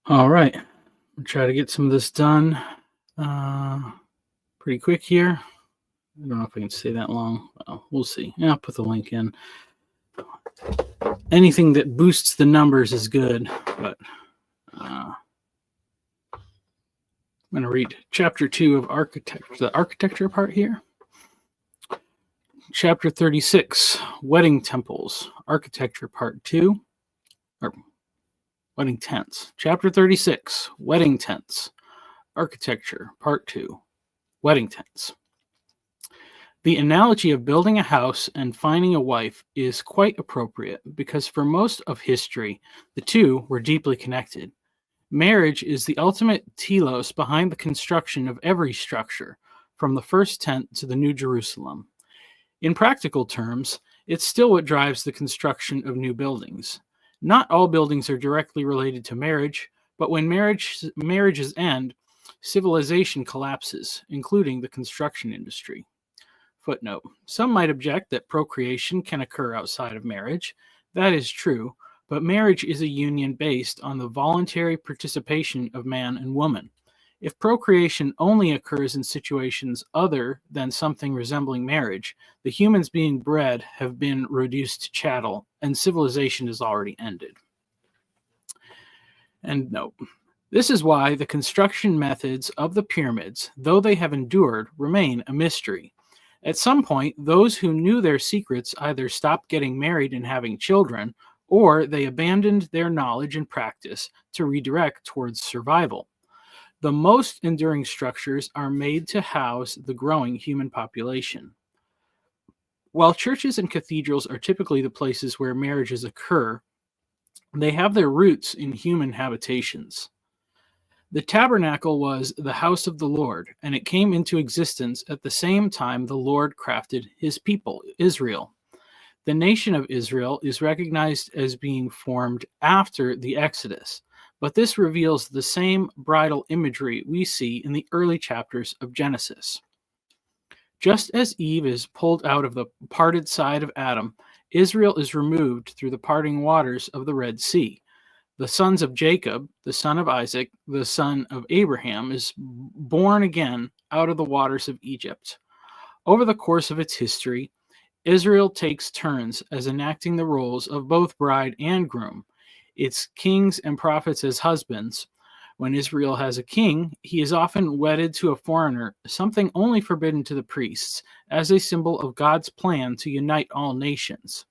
All right. I'll try to get some of this done uh, pretty quick here. I don't know if I can stay that long. Well, we'll see. Yeah, I'll put the link in. Anything that boosts the numbers is good, but I'm going to read chapter 2 of architecture, the architecture part here. Chapter 36, Wedding Temples, Architecture Part 2, or Wedding Tents. Chapter 36, Wedding Tents, Architecture Part 2, Wedding Tents. The analogy of building a house and finding a wife is quite appropriate because for most of history, the two were deeply connected. Marriage is the ultimate telos behind the construction of every structure, from the first tent to the New Jerusalem. In practical terms, it's still what drives the construction of new buildings. Not all buildings are directly related to marriage, but when marriages end, civilization collapses, including the construction industry. Footnote. Some might object that procreation can occur outside of marriage. That is true, but marriage is a union based on the voluntary participation of man and woman. If procreation only occurs in situations other than something resembling marriage, the humans being bred have been reduced to chattel, and civilization is already ended. And note. This is why the construction methods of the pyramids, though they have endured, remain a mystery. At some point, those who knew their secrets either stopped getting married and having children, or they abandoned their knowledge and practice to redirect towards survival. The most enduring structures are made to house the growing human population. While churches and cathedrals are typically the places where marriages occur, they have their roots in human habitations. The tabernacle was the house of the Lord, and it came into existence at the same time the Lord crafted his people, Israel. The nation of Israel is recognized as being formed after the Exodus, but this reveals the same bridal imagery we see in the early chapters of Genesis. Just as Eve is pulled out of the parted side of Adam, Israel is removed through the parting waters of the Red Sea. The sons of Jacob, the son of Isaac, the son of Abraham, is born again out of the waters of Egypt. Over the course of its history, Israel takes turns as enacting the roles of both bride and groom, its kings and prophets as husbands. When Israel has a king, he is often wedded to a foreigner, something only forbidden to the priests, as a symbol of God's plan to unite all nations.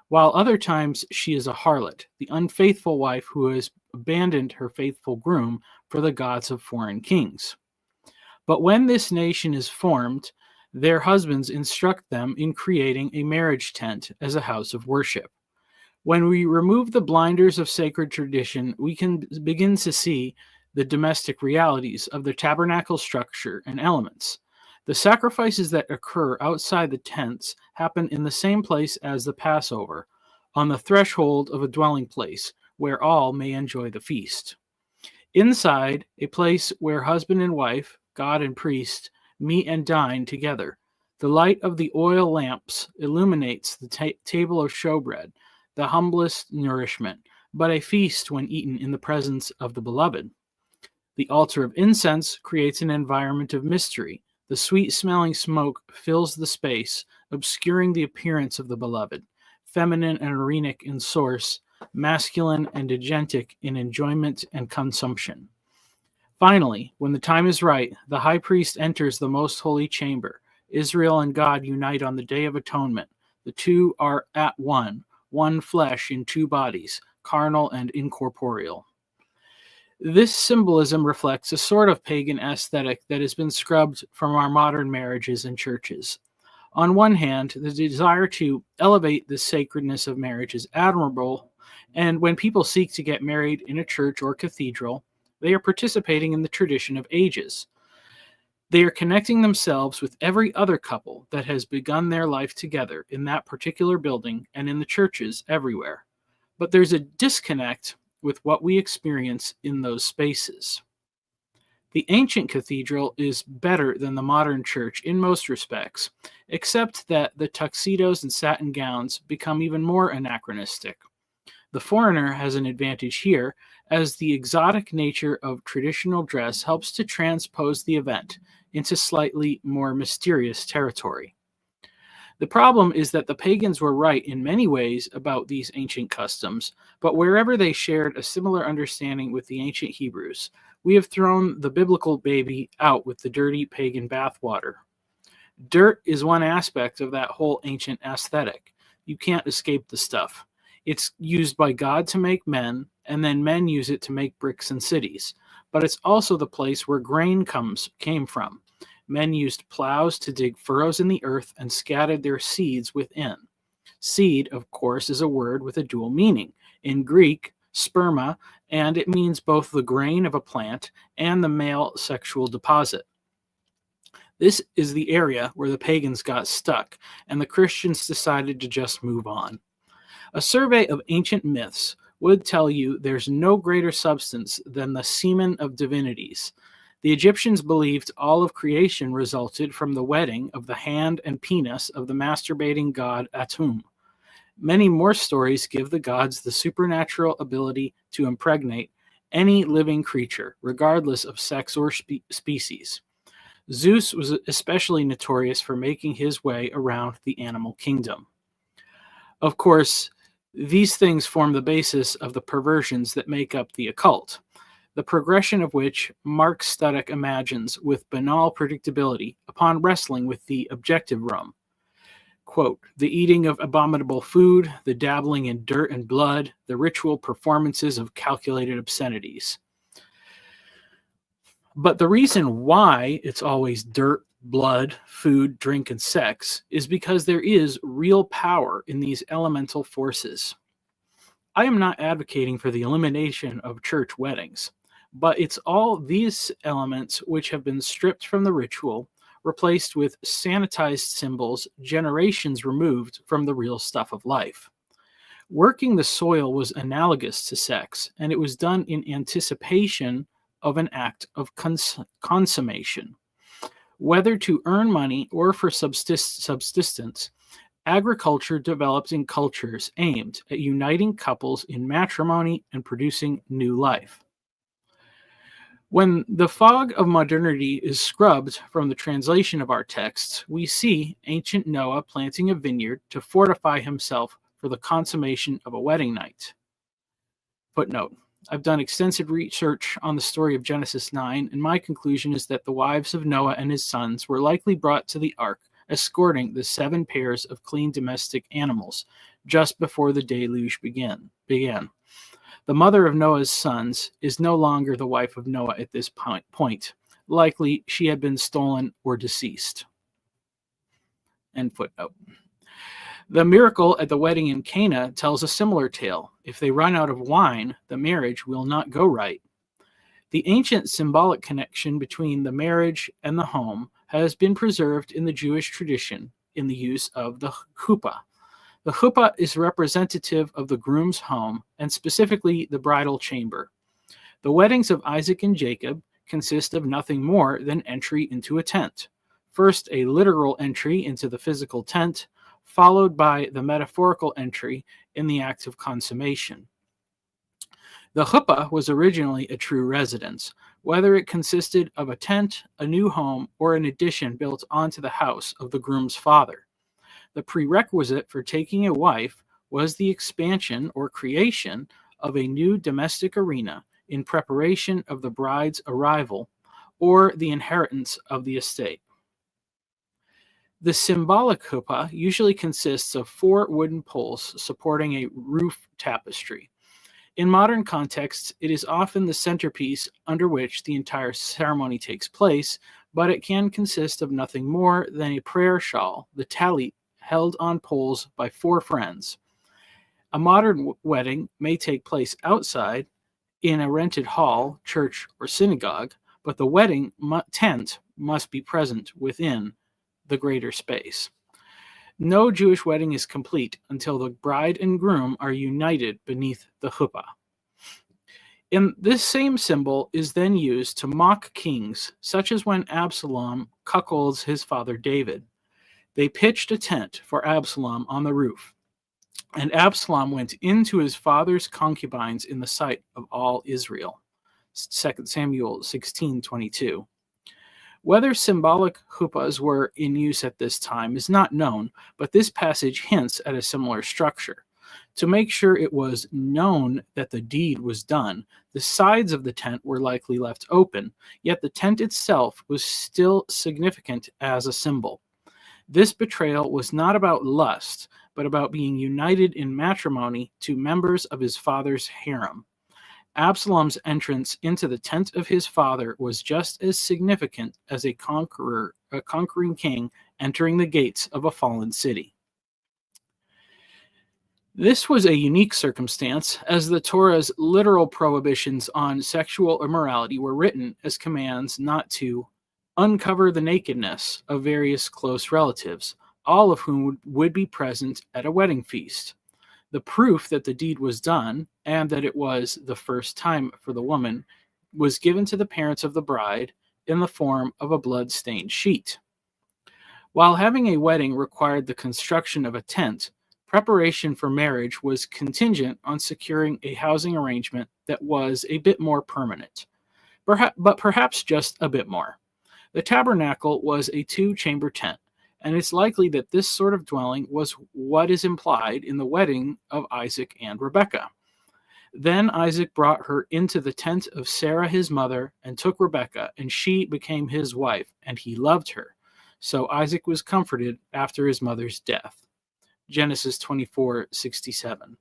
While other times she is a harlot, the unfaithful wife who has abandoned her faithful groom for the gods of foreign kings. But when this nation is formed, their husbands instruct them in creating a marriage tent as a house of worship. When we remove the blinders of sacred tradition, we can begin to see the domestic realities of the tabernacle structure and elements. The sacrifices that occur outside the tents happen in the same place as the Passover, on the threshold of a dwelling place, where all may enjoy the feast. Inside, a place where husband and wife, God and priest, meet and dine together. The light of the oil lamps illuminates the table of showbread, the humblest nourishment, but a feast when eaten in the presence of the beloved. The altar of incense creates an environment of mystery. The sweet-smelling smoke fills the space, obscuring the appearance of the beloved, feminine and Irenic in source, masculine and agentic in enjoyment and consumption. Finally, when the time is right, the high priest enters the most holy chamber. Israel and God unite on the Day of Atonement. The two are at one flesh in two bodies, carnal and incorporeal. This symbolism reflects a sort of pagan aesthetic that has been scrubbed from our modern marriages and churches. On one hand, the desire to elevate the sacredness of marriage is admirable, and when people seek to get married in a church or cathedral, they are participating in the tradition of ages. They are connecting themselves with every other couple that has begun their life together in that particular building and in the churches everywhere. But there's a disconnect with what we experience in those spaces. The ancient cathedral is better than the modern church in most respects, except that the tuxedos and satin gowns become even more anachronistic. The foreigner has an advantage here, as the exotic nature of traditional dress helps to transpose the event into slightly more mysterious territory. The problem is that the pagans were right in many ways about these ancient customs, but wherever they shared a similar understanding with the ancient Hebrews, we have thrown the biblical baby out with the dirty pagan bathwater. Dirt is one aspect of that whole ancient aesthetic. You can't escape the stuff. It's used by God to make men, and then men use it to make bricks and cities. But it's also the place where grain came from. Men used plows to dig furrows in the earth and scattered their seeds within. Seed, of course, is a word with a dual meaning. In Greek, sperma, and it means both the grain of a plant and the male sexual deposit. This is the area where the pagans got stuck, and the Christians decided to just move on. A survey of ancient myths would tell you there's no greater substance than the semen of divinities. The Egyptians believed all of creation resulted from the wedding of the hand and penis of the masturbating god Atum. Many more stories give the gods the supernatural ability to impregnate any living creature, regardless of sex or species. Zeus was especially notorious for making his way around the animal kingdom. Of course, these things form the basis of the perversions that make up the occult, the progression of which Mark Studdock imagines with banal predictability upon wrestling with the objective realm. Quote, the eating of abominable food, the dabbling in dirt and blood, the ritual performances of calculated obscenities. But the reason why it's always dirt, blood, food, drink, and sex is because there is real power in these elemental forces. I am not advocating for the elimination of church weddings, but it's all these elements which have been stripped from the ritual, replaced with sanitized symbols generations removed from the real stuff of life. Working the soil was analogous to sex, and it was done in anticipation of an act of consummation. Whether to earn money or for subsistence, agriculture developed in cultures aimed at uniting couples in matrimony and producing new life. When the fog of modernity is scrubbed from the translation of our texts, we see ancient Noah planting a vineyard to fortify himself for the consummation of a wedding night. Footnote. I've done extensive research on the story of Genesis 9, and my conclusion is that the wives of Noah and his sons were likely brought to the ark, escorting the 7 pairs of clean domestic animals, just before the deluge began. The mother of Noah's sons is no longer the wife of Noah at this point. Likely, she had been stolen or deceased. End footnote. The miracle at the wedding in Cana tells a similar tale. If they run out of wine, the marriage will not go right. The ancient symbolic connection between the marriage and the home has been preserved in the Jewish tradition in the use of the chuppah. The chuppah is representative of the groom's home, and specifically the bridal chamber. The weddings of Isaac and Jacob consist of nothing more than entry into a tent. First, a literal entry into the physical tent, followed by the metaphorical entry in the act of consummation. The chuppah was originally a true residence, whether it consisted of a tent, a new home, or an addition built onto the house of the groom's father. The prerequisite for taking a wife was the expansion or creation of a new domestic arena in preparation of the bride's arrival or the inheritance of the estate. The symbolic chuppah usually consists of 4 wooden poles supporting a roof tapestry. In modern contexts, it is often the centerpiece under which the entire ceremony takes place, but it can consist of nothing more than a prayer shawl, the talit, held on poles by 4 friends. A modern wedding may take place outside in a rented hall, church, or synagogue, but the wedding tent must be present within the greater space. No Jewish wedding is complete until the bride and groom are united beneath the chuppah. And this same symbol is then used to mock kings, such as when Absalom cuckolds his father David. They pitched a tent for Absalom on the roof. And Absalom went into his father's concubines in the sight of all Israel. 2 Samuel 16:22. Whether symbolic huppahs were in use at this time is not known, but this passage hints at a similar structure. To make sure it was known that the deed was done, the sides of the tent were likely left open, yet the tent itself was still significant as a symbol. This betrayal was not about lust, but about being united in matrimony to members of his father's harem. Absalom's entrance into the tent of his father was just as significant as a conquering king entering the gates of a fallen city. This was a unique circumstance, as the Torah's literal prohibitions on sexual immorality were written as commands not to uncover the nakedness of various close relatives, all of whom would be present at a wedding feast. The proof that the deed was done, and that it was the first time for the woman, was given to the parents of the bride in the form of a blood-stained sheet. While having a wedding required the construction of a tent, preparation for marriage was contingent on securing a housing arrangement that was a bit more permanent, but perhaps just a bit more. The tabernacle was a two-chamber tent, and it's likely that this sort of dwelling was what is implied in the wedding of Isaac and Rebekah. Then Isaac brought her into the tent of Sarah his mother, and took Rebekah, and she became his wife, and he loved her. So Isaac was comforted after his mother's death. Genesis 24:67.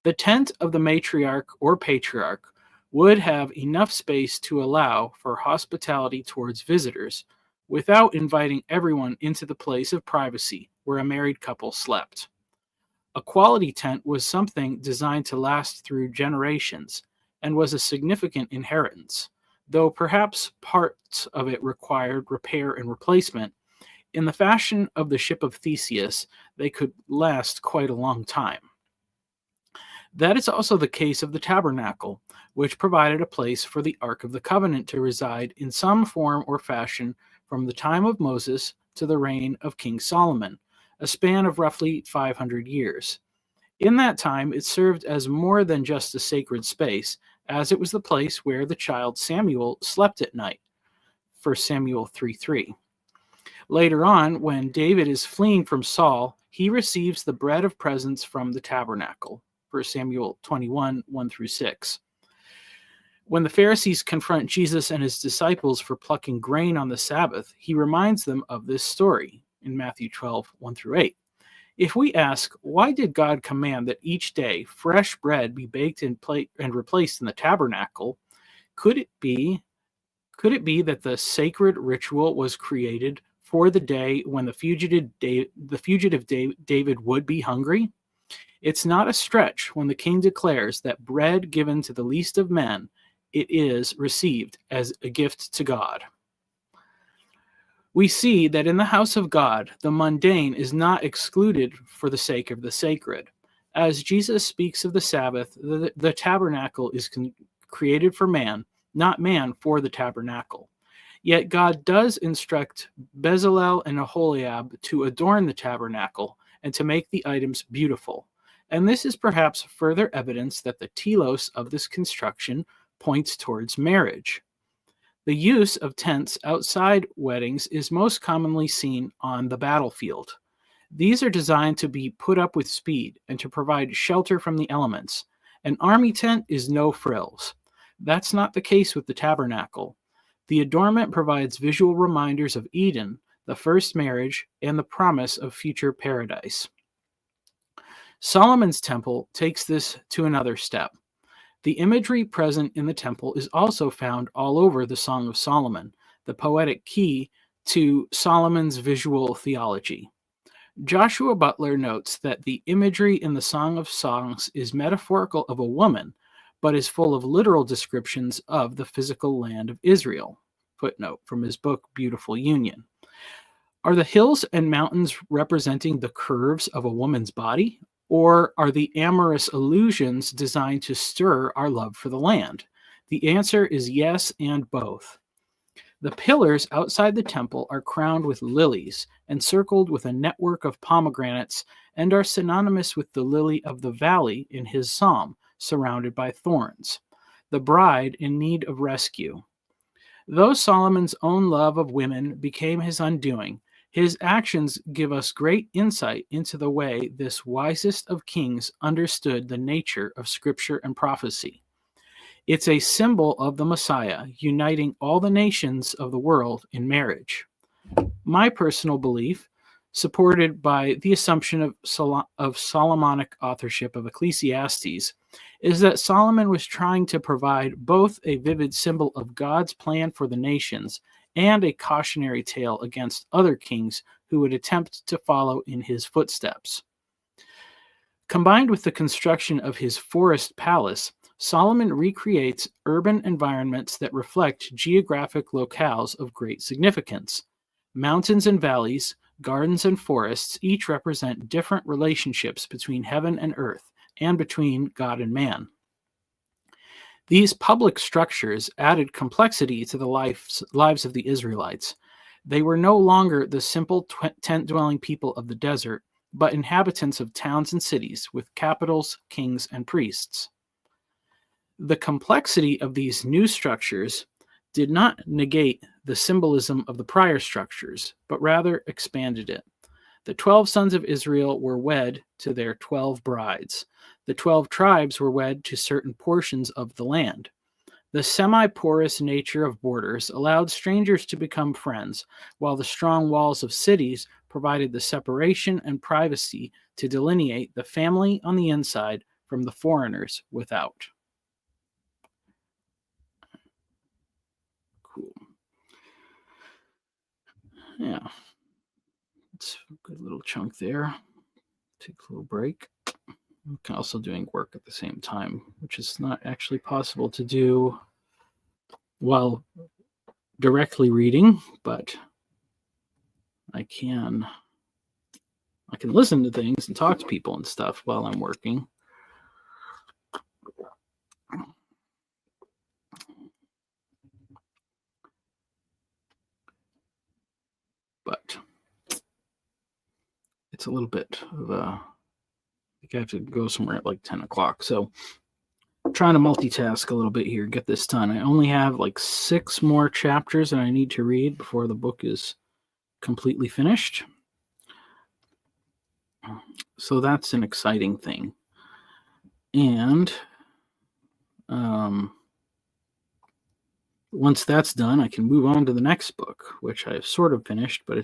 The tent of the matriarch or patriarch would have enough space to allow for hospitality towards visitors, without inviting everyone into the place of privacy where a married couple slept. A quality tent was something designed to last through generations, and was a significant inheritance, though perhaps parts of it required repair and replacement. In the fashion of the ship of Theseus, they could last quite a long time. That is also the case of the tabernacle, which provided a place for the Ark of the Covenant to reside in some form or fashion from the time of Moses to the reign of King Solomon, a span of roughly 500 years. In that time, it served as more than just a sacred space, as it was the place where the child Samuel slept at night. 1 Samuel 3:3. Later on, when David is fleeing from Saul, he receives the bread of presence from the tabernacle. 1 Samuel 21, 1-6. When the Pharisees confront Jesus and his disciples for plucking grain on the Sabbath, he reminds them of this story in Matthew 12, 1-8. If we ask, why did God command that each day fresh bread be baked and replaced in the tabernacle, could it be that the sacred ritual was created for the day when the fugitive David would be hungry? It's not a stretch when the king declares that bread given to the least of men, it is received as a gift to God. We see that in the house of God, the mundane is not excluded for the sake of the sacred. As Jesus speaks of the Sabbath, the tabernacle is created for man, not man for the tabernacle. Yet God does instruct Bezalel and Aholiab to adorn the tabernacle and to make the items beautiful. And this is perhaps further evidence that the telos of this construction points towards marriage. The use of tents outside weddings is most commonly seen on the battlefield. These are designed to be put up with speed and to provide shelter from the elements. An army tent is no frills. That's not the case with the tabernacle. The adornment provides visual reminders of Eden, the first marriage, and the promise of future paradise. Solomon's temple takes this to another step. The imagery present in the temple is also found all over the Song of Solomon, the poetic key to Solomon's visual theology. Joshua Butler notes that the imagery in the Song of Songs is metaphorical of a woman, but is full of literal descriptions of the physical land of Israel. Footnote from his book, Beautiful Union. Are the hills and mountains representing the curves of a woman's body? Or are the amorous allusions designed to stir our love for the land? The answer is yes, and both. The pillars outside the temple are crowned with lilies, encircled with a network of pomegranates, and are synonymous with the lily of the valley in his psalm, surrounded by thorns, the bride in need of rescue. Though Solomon's own love of women became his undoing, his actions give us great insight into the way this wisest of kings understood the nature of Scripture and prophecy. It's a symbol of the Messiah, uniting all the nations of the world in marriage. My personal belief, supported by the assumption of Solomonic authorship of Ecclesiastes, is that Solomon was trying to provide both a vivid symbol of God's plan for the nations and a cautionary tale against other kings who would attempt to follow in his footsteps. Combined with the construction of his forest palace, Solomon recreates urban environments that reflect geographic locales of great significance. Mountains and valleys, gardens and forests each represent different relationships between heaven and earth and between God and man. These public structures added complexity to the lives of the Israelites. They were no longer the simple tent-dwelling people of the desert, but inhabitants of towns and cities with capitals, kings, and priests. The complexity of these new structures did not negate the symbolism of the prior structures, but rather expanded it. The 12 sons of Israel were wed to their 12 brides. The 12 tribes were wed to certain portions of the land. The semi-porous nature of borders allowed strangers to become friends, while the strong walls of cities provided the separation and privacy to delineate the family on the inside from the foreigners without. Cool. Yeah. It's a good little chunk there. Take a little break. I'm also doing work at the same time, which is not actually possible to do while directly reading, but I can listen to things and talk to people and stuff while I'm working. But it's a little bit of a, I think I have to go somewhere at like 10 o'clock. So I'm trying to multitask a little bit here, get this done. I only have like 6 more chapters that I need to read before the book is completely finished. So that's an exciting thing. And once that's done, I can move on to the next book, which I've sort of finished, but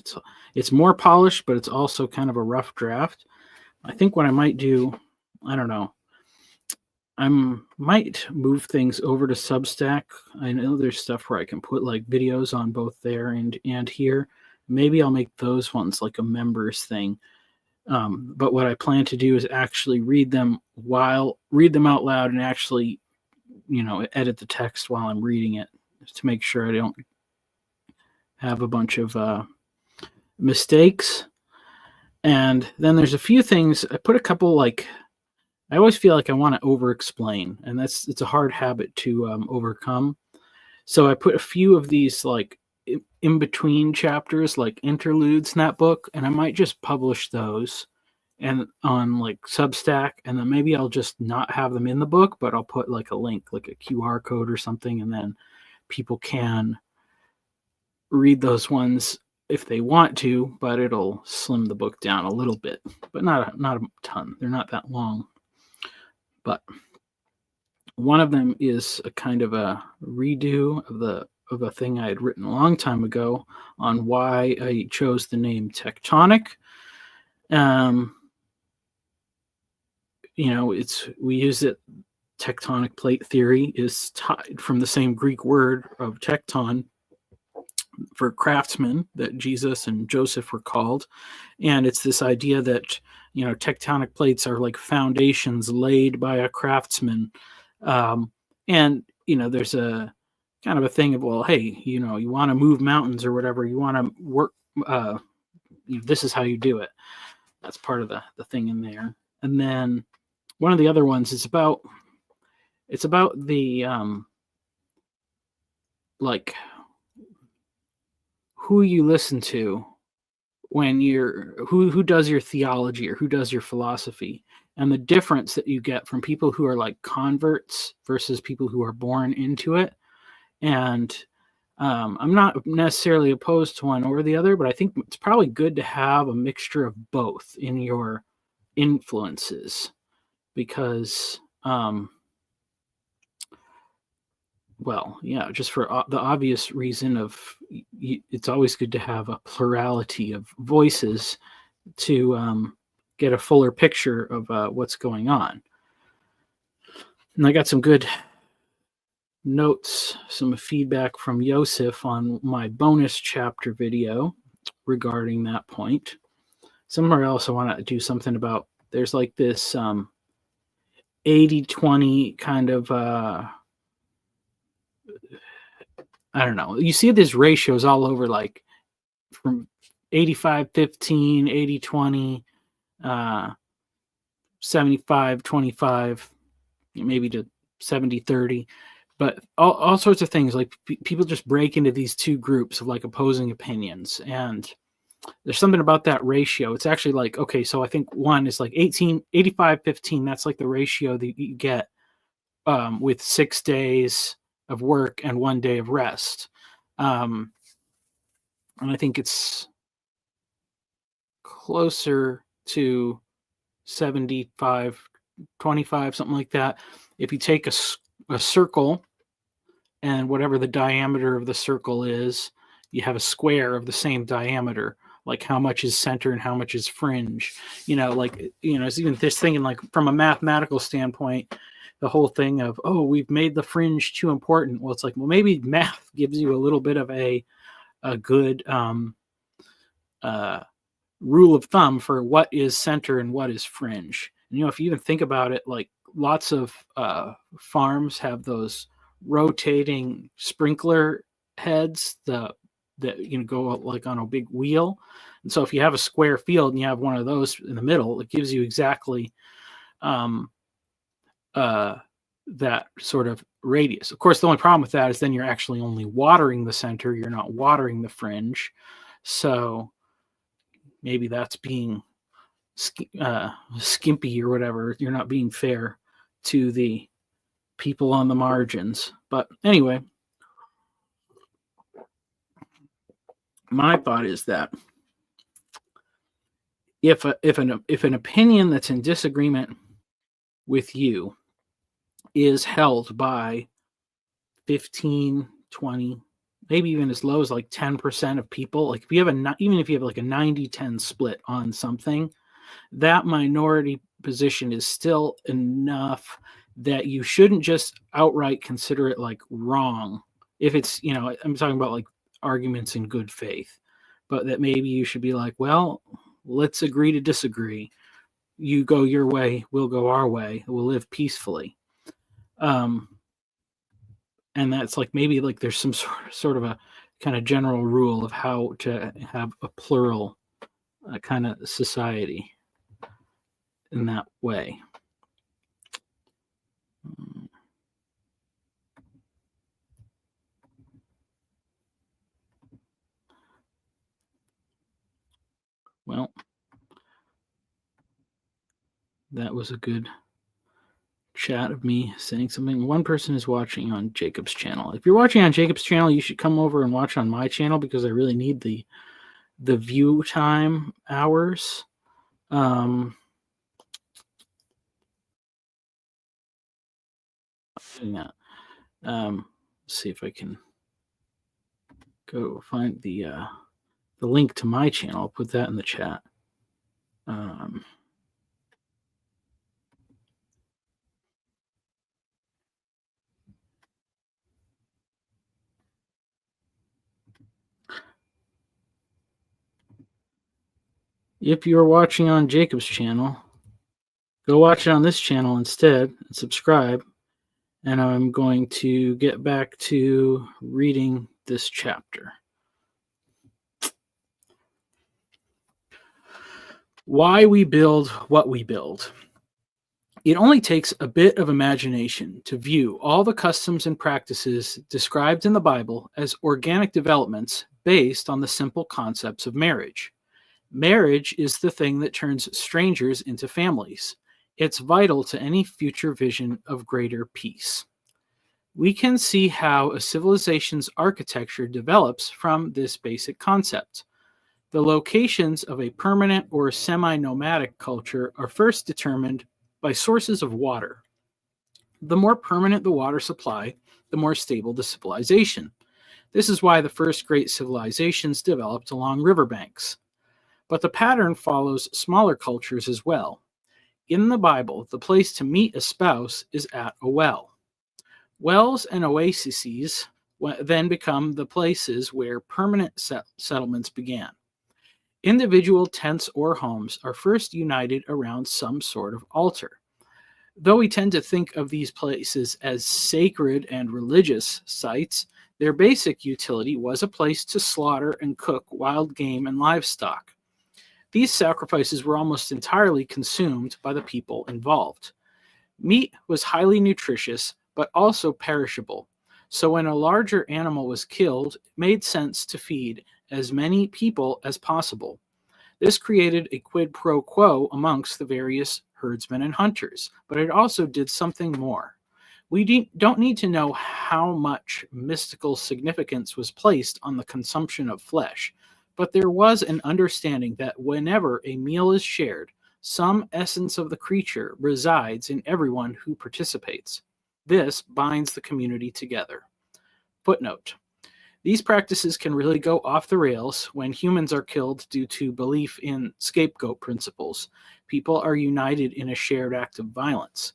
it's more polished, but it's also kind of a rough draft. I think what I might do, I don't know, I might move things over to Substack. I know there's stuff where I can put like videos on both there and here. Maybe I'll make those ones like a members thing. But what I plan to do is actually read them out loud and actually, edit the text while I'm reading it, to make sure I don't have a bunch of mistakes. And then there's a few things. I put a couple, I always feel like I want to over-explain, and it's a hard habit to overcome. So I put a few of these in between chapters, like interludes in that book, and I might just publish those and on Substack, and then maybe I'll just not have them in the book, but I'll put a link, like a QR code or something, and then people can read those ones if they want to, but it'll slim the book down a little bit, but not a ton. They're not that long. But one of them is a kind of a redo of a thing I had written a long time ago on why I chose the name Tectonic. We use it. Tectonic plate theory is tied from the same Greek word of tecton for craftsmen that Jesus and Joseph were called. And it's this idea that, tectonic plates are like foundations laid by a craftsman. And there's a kind of a thing of, well, hey, you want to move mountains or whatever, you want to work, this is how you do it. That's part of the thing in there. And then one of the other ones is about the who you listen to when you're who does your theology or who does your philosophy, and the difference that you get from people who are like converts versus people who are born into it. And I'm not necessarily opposed to one or the other, but I think it's probably good to have a mixture of both in your influences, because well, yeah, just for the obvious reason of it's always good to have a plurality of voices to get a fuller picture of what's going on. And I got some good notes, some feedback from Yosef on my bonus chapter video regarding that point. Somewhere else I want to do something about, there's like this 80-20 kind of I don't know. You see these ratios all over, like from 85-15, 80-20, 75-25, maybe to 70-30. But all sorts of things, like people just break into these two groups of like opposing opinions. And there's something about that ratio. It's actually like, okay, so I think one is like 85-15. That's like the ratio that you get with 6 days of work and 1 day of rest. And I think it's closer to 75-25, something like that. If you take a circle, and whatever the diameter of the circle is, you have a square of the same diameter, like how much is center and how much is fringe. It's even this thing, and like from a mathematical standpoint, the whole thing of, oh, we've made the fringe too important. Well, it's like, well, maybe math gives you a little bit of a good rule of thumb for what is center and what is fringe. And, if you even think about it, like lots of farms have those rotating sprinkler heads that go like on a big wheel. And so if you have a square field and you have one of those in the middle, it gives you exactly that sort of radius. Of course, the only problem with that is then you're actually only watering the center. You're not watering the fringe. So maybe that's being skimpy or whatever. You're not being fair to the people on the margins. But anyway, my thought is that if an opinion that's in disagreement with you is held by 15, 20, maybe even as low as like 10% of people, like even if you have like a 90-10 split on something, that minority position is still enough that you shouldn't just outright consider it like wrong. If it's, I'm talking about like arguments in good faith, but that maybe you should be like, well, let's agree to disagree. You go your way, we'll go our way. We'll live peacefully. And that's like, maybe like there's some sort of a kind of general rule of how to have a plural kind of society in that way. Well, that was a good chat of me saying something. One person is watching on Jacob's channel. If you're watching on Jacob's channel, you should come over and watch on my channel, because I really need the view time hours. Yeah. Let's see if I can go find the link to my channel. I'll put that in the chat. If you're watching on Jacob's channel, go watch it on this channel instead and subscribe. And I'm going to get back to reading this chapter. Why we build what we build. It only takes a bit of imagination to view all the customs and practices described in the Bible as organic developments based on the simple concepts of marriage. Marriage is the thing that turns strangers into families. It's vital to any future vision of greater peace. We can see how a civilization's architecture develops from this basic concept. The locations of a permanent or semi nomadic culture are first determined by sources of water. The more permanent the water supply, the more stable the civilization. This is why the first great civilizations developed along riverbanks. But the pattern follows smaller cultures as well. In the Bible, the place to meet a spouse is at a well. Wells and oases then become the places where permanent settlements began. Individual tents or homes are first united around some sort of altar. Though we tend to think of these places as sacred and religious sites, their basic utility was a place to slaughter and cook wild game and livestock. These sacrifices were almost entirely consumed by the people involved. Meat was highly nutritious, but also perishable. So when a larger animal was killed, it made sense to feed as many people as possible. This created a quid pro quo amongst the various herdsmen and hunters, but it also did something more. We don't need to know how much mystical significance was placed on the consumption of flesh, but there was an understanding that whenever a meal is shared, some essence of the creature resides in everyone who participates. This binds the community together. Footnote: these practices can really go off the rails when humans are killed due to belief in scapegoat principles. People are united in a shared act of violence.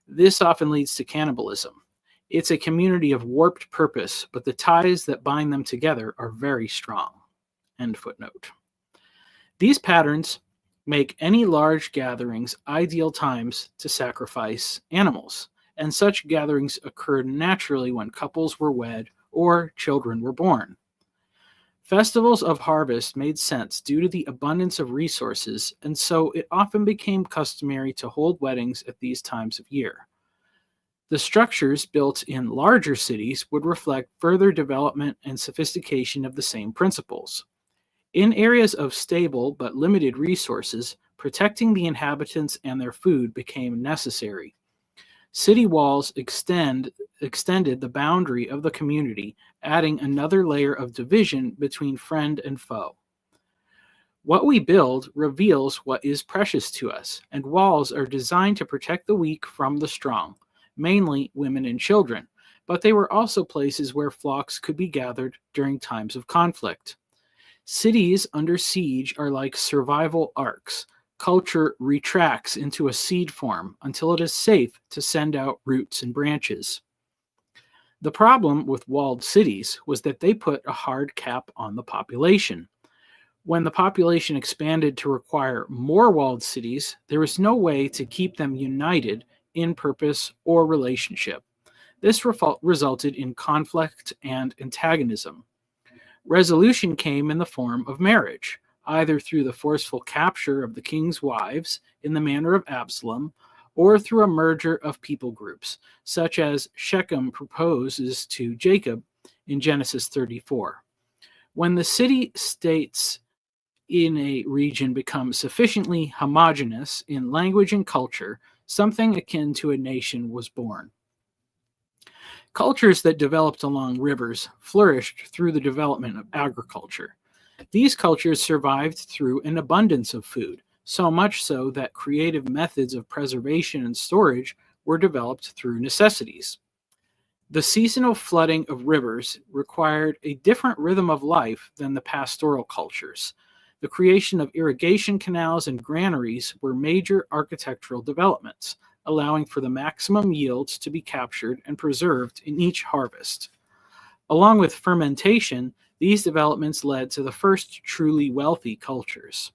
This often leads to cannibalism. It's a community of warped purpose, but the ties that bind them together are very strong. End footnote. These patterns make any large gatherings ideal times to sacrifice animals, and such gatherings occurred naturally when couples were wed or children were born. Festivals of harvest made sense due to the abundance of resources, and so it often became customary to hold weddings at these times of year. The structures built in larger cities would reflect further development and sophistication of the same principles. In areas of stable but limited resources, protecting the inhabitants and their food became necessary. City walls extended the boundary of the community, adding another layer of division between friend and foe. What we build reveals what is precious to us, and walls are designed to protect the weak from the strong, mainly women and children, but they were also places where flocks could be gathered during times of conflict. Cities under siege are like survival arcs. Culture retracts into a seed form until it is safe to send out roots and branches. The problem with walled cities was that they put a hard cap on the population. When the population expanded to require more walled cities, there was no way to keep them united in purpose or relationship. This resulted in conflict and antagonism. Resolution came in the form of marriage, either through the forceful capture of the king's wives in the manner of Absalom, or through a merger of people groups, such as Shechem proposes to Jacob in Genesis 34. When the city-states in a region become sufficiently homogeneous in language and culture, something akin to a nation was born. Cultures that developed along rivers flourished through the development of agriculture. These cultures survived through an abundance of food, so much so that creative methods of preservation and storage were developed through necessities. The seasonal flooding of rivers required a different rhythm of life than the pastoral cultures. The creation of irrigation canals and granaries were major architectural developments, allowing for the maximum yields to be captured and preserved in each harvest. Along with fermentation, these developments led to the first truly wealthy cultures.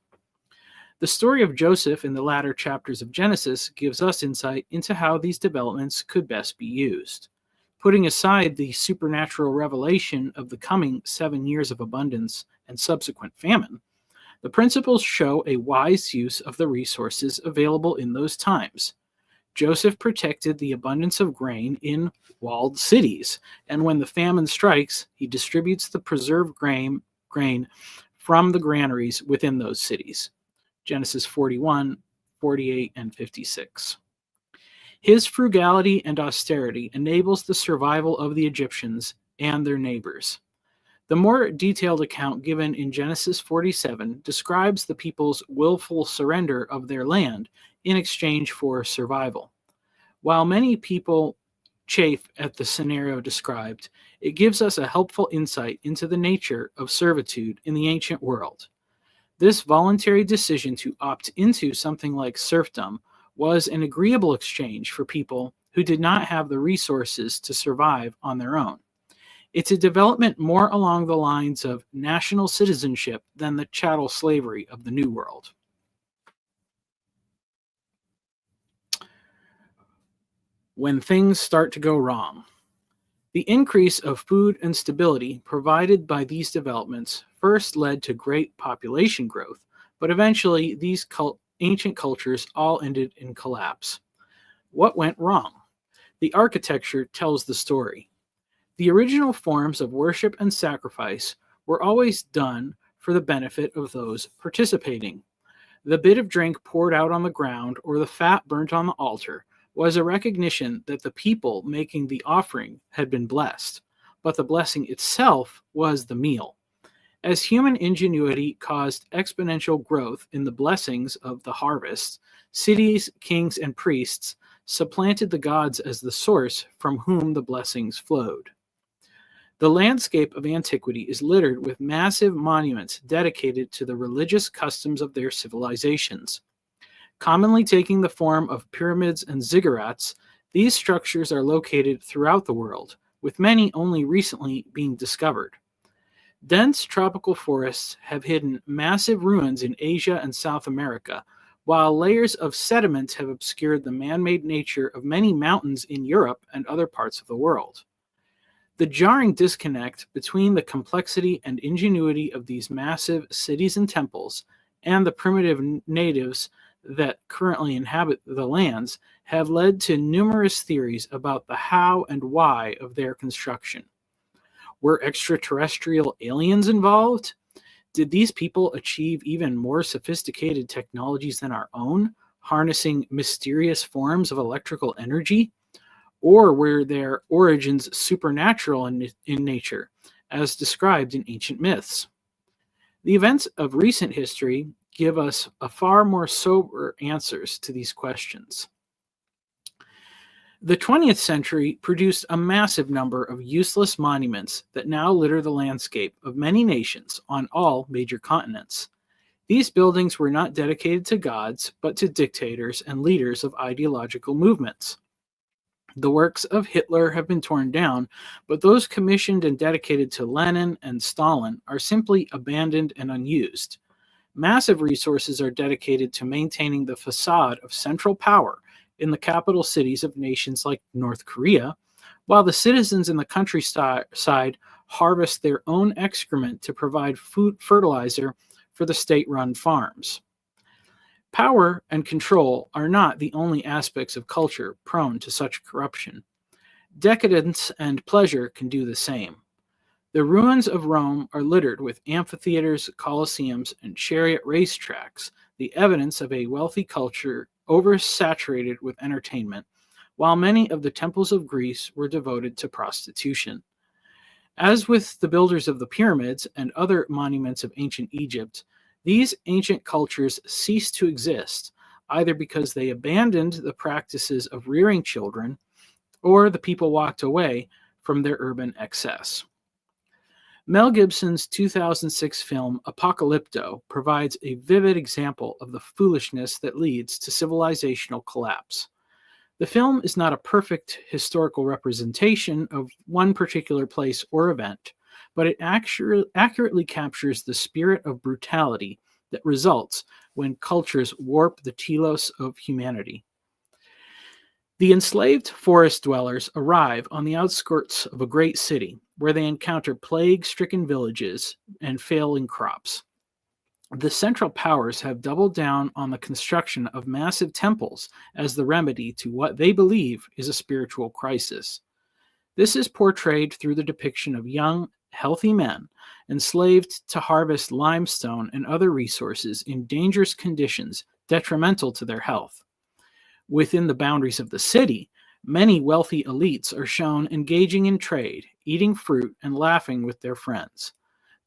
The story of Joseph in the latter chapters of Genesis gives us insight into how these developments could best be used. Putting aside the supernatural revelation of the coming 7 years of abundance and subsequent famine, the principles show a wise use of the resources available in those times. Joseph protected the abundance of grain in walled cities, and when the famine strikes, he distributes the preserved grain grain from the granaries within those cities. Genesis 41, 48, and 56. His frugality and austerity enables the survival of the Egyptians and their neighbors. The more detailed account given in Genesis 47 describes the people's willful surrender of their land in exchange for survival. While many people chafe at the scenario described, it gives us a helpful insight into the nature of servitude in the ancient world. This voluntary decision to opt into something like serfdom was an agreeable exchange for people who did not have the resources to survive on their own. It's a development more along the lines of national citizenship than the chattel slavery of the New World. When things start to go wrong. The increase of food and stability provided by these developments first led to great population growth, but eventually these ancient cultures all ended in collapse. What went wrong? The architecture tells the story. The original forms of worship and sacrifice were always done for the benefit of those participating. The bit of drink poured out on the ground or the fat burnt on the altar was a recognition that the people making the offering had been blessed, but the blessing itself was the meal. As human ingenuity caused exponential growth in the blessings of the harvest, cities, kings, and priests supplanted the gods as the source from whom the blessings flowed. The landscape of antiquity is littered with massive monuments dedicated to the religious customs of their civilizations. Commonly taking the form of pyramids and ziggurats, these structures are located throughout the world, with many only recently being discovered. Dense tropical forests have hidden massive ruins in Asia and South America, while layers of sediment have obscured the man-made nature of many mountains in Europe and other parts of the world. The jarring disconnect between the complexity and ingenuity of these massive cities and temples and the primitive natives that currently inhabit the lands have led to numerous theories about the how and why of their construction. Were extraterrestrial aliens involved? Did these people achieve even more sophisticated technologies than our own, harnessing mysterious forms of electrical energy? Or were their origins supernatural in nature, as described in ancient myths? The events of recent history give us a far more sober answers to these questions. The 20th century produced a massive number of useless monuments that now litter the landscape of many nations on all major continents. These buildings were not dedicated to gods, but to dictators and leaders of ideological movements. The works of Hitler have been torn down, but those commissioned and dedicated to Lenin and Stalin are simply abandoned and unused. Massive resources are dedicated to maintaining the facade of central power in the capital cities of nations like North Korea, while the citizens in the countryside harvest their own excrement to provide food fertilizer for the state-run farms. Power and control are not the only aspects of culture prone to such corruption. Decadence and pleasure can do the same. The ruins of Rome are littered with amphitheaters, colosseums, and chariot racetracks, the evidence of a wealthy culture oversaturated with entertainment, while many of the temples of Greece were devoted to prostitution. As with the builders of the pyramids and other monuments of ancient Egypt, these ancient cultures ceased to exist, either because they abandoned the practices of rearing children, or the people walked away from their urban excess. Mel Gibson's 2006 film Apocalypto provides a vivid example of the foolishness that leads to civilizational collapse. The film is not a perfect historical representation of one particular place or event, but it accurately captures the spirit of brutality that results when cultures warp the telos of humanity. The enslaved forest dwellers arrive on the outskirts of a great city, where they encounter plague-stricken villages and failing crops. The Central Powers have doubled down on the construction of massive temples as the remedy to what they believe is a spiritual crisis. This is portrayed through the depiction of young healthy men, enslaved to harvest limestone and other resources in dangerous conditions detrimental to their health. Within the boundaries of the city, many wealthy elites are shown engaging in trade, eating fruit, and laughing with their friends.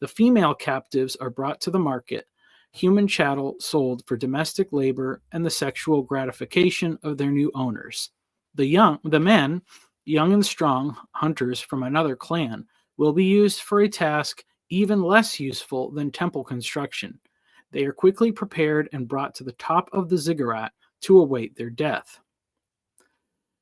The female captives are brought to the market, human chattel sold for domestic labor and the sexual gratification of their new owners. The men, young and strong hunters from another clan, will be used for a task even less useful than temple construction. They are quickly prepared and brought to the top of the ziggurat to await their death.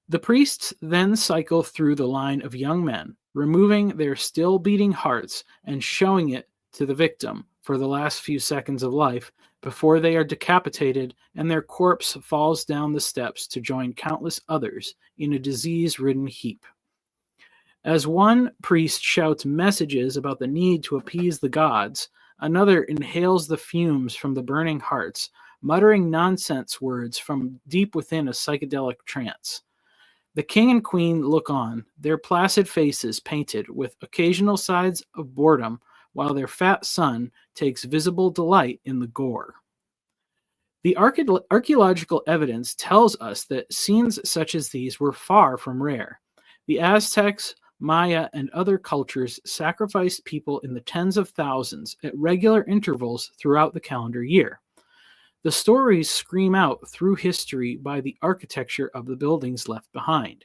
The priests then cycle through the line of young men, removing their still beating hearts and showing it to the victim for the last few seconds of life before they are decapitated and their corpse falls down the steps to join countless others in a disease-ridden heap. As one priest shouts messages about the need to appease the gods, another inhales the fumes from the burning hearts, muttering nonsense words from deep within a psychedelic trance. The king and queen look on, their placid faces painted with occasional sides of boredom, while their fat son takes visible delight in the gore. The archaeological evidence tells us that scenes such as these were far from rare. The Aztecs, Maya, and other cultures sacrificed people in the tens of thousands at regular intervals throughout the calendar year. The stories scream out through history by the architecture of the buildings left behind.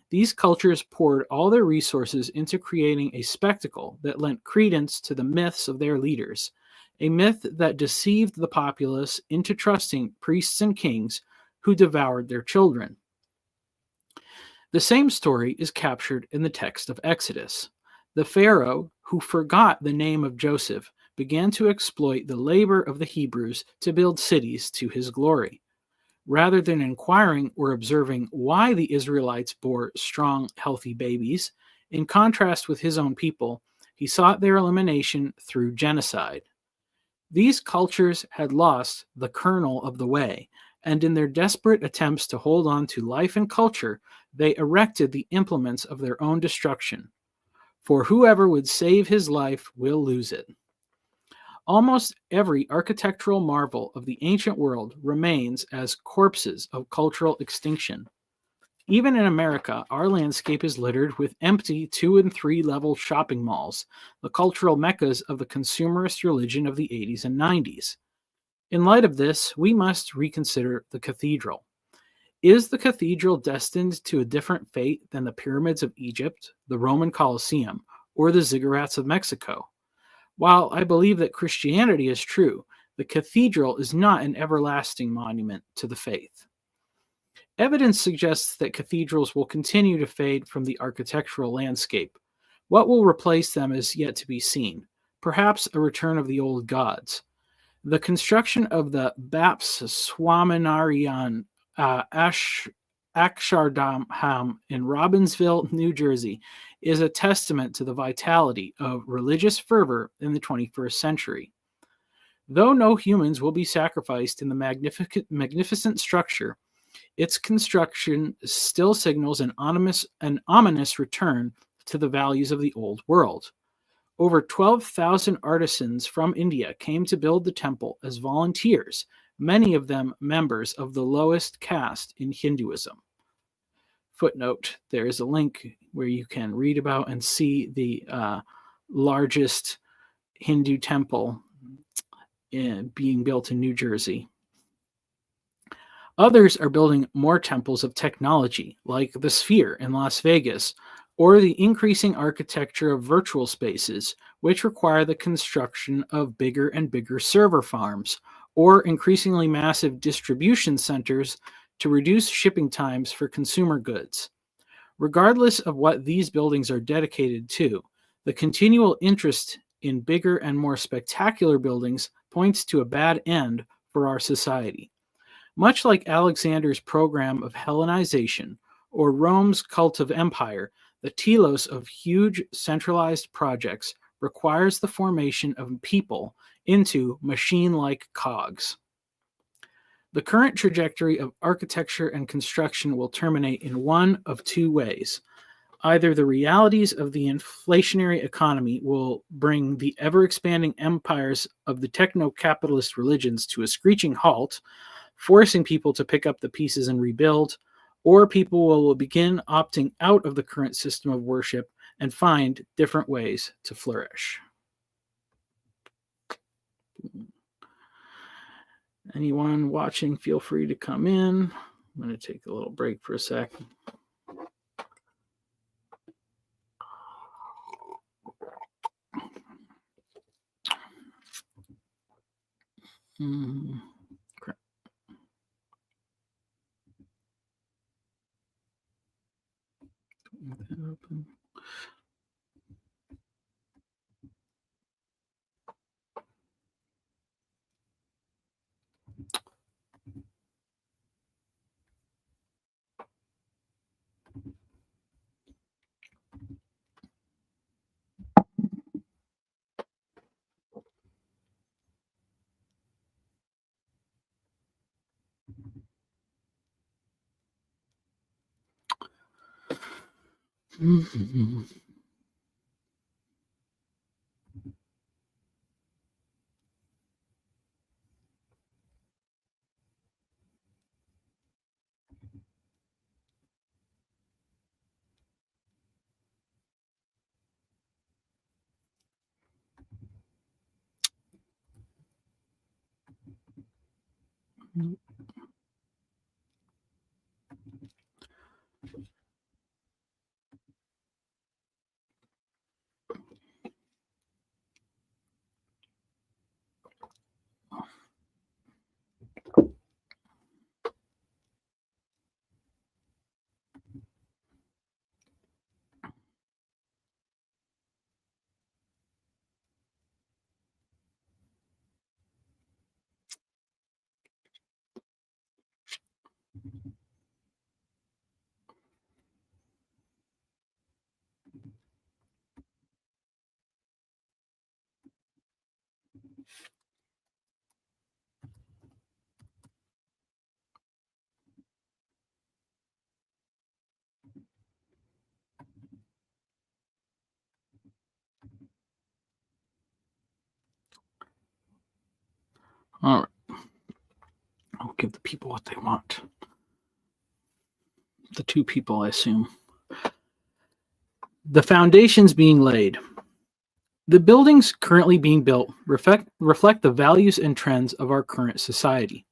These cultures poured all their resources into creating a spectacle that lent credence to the myths of their leaders, a myth that deceived the populace into trusting priests and kings who devoured their children. The same story is captured in the text of Exodus. The Pharaoh, who forgot the name of Joseph, began to exploit the labor of the Hebrews to build cities to his glory. Rather than inquiring or observing why the Israelites bore strong, healthy babies, in contrast with his own people, he sought their elimination through genocide. These cultures had lost the kernel of the way, and in their desperate attempts to hold on to life and culture, they erected the implements of their own destruction. For whoever would save his life will lose it. Almost every architectural marvel of the ancient world remains as corpses of cultural extinction. Even in America, our landscape is littered with empty 2- and 3-level shopping malls, the cultural meccas of the consumerist religion of the 80s and 90s. In light of this, we must reconsider the cathedral. Is the cathedral destined to a different fate than the pyramids of Egypt, the Roman Colosseum, or the ziggurats of Mexico? While I believe that Christianity is true, the cathedral is not an everlasting monument to the faith. Evidence suggests that cathedrals will continue to fade from the architectural landscape. What will replace them is yet to be seen, perhaps a return of the old gods. The construction of the Baps Swaminarayan Akshardham in Robbinsville, New Jersey, is a testament to the vitality of religious fervor in the 21st century. Though no humans will be sacrificed in the magnificent structure, its construction still signals an ominous return to the values of the old world. Over 12,000 artisans from India came to build the temple as volunteers, many of them members of the lowest caste in Hinduism. Footnote, there is a link where you can read about and see the largest Hindu temple being built in New Jersey. Others are building more temples of technology, like the Sphere in Las Vegas, or the increasing architecture of virtual spaces, which require the construction of bigger and bigger server farms, or increasingly massive distribution centers to reduce shipping times for consumer goods. Regardless of what these buildings are dedicated to, the continual interest in bigger and more spectacular buildings points to a bad end for our society. Much like Alexander's program of Hellenization or Rome's cult of empire, the telos of huge centralized projects requires the formation of people into machine-like cogs. The current trajectory of architecture and construction will terminate in one of two ways: Either the realities of the inflationary economy will bring the ever expanding empires of the techno capitalist religions to a screeching halt, forcing people to pick up the pieces and rebuild, or people will begin opting out of the current system of worship and find different ways to flourish. Anyone watching, feel free to come in. I'm going to take a little break for a sec. Crap. That open. Mm-hmm. All right. I'll give the people what they want. The two people, I assume. The foundations being laid. The buildings currently being built reflect the values and trends of our current society.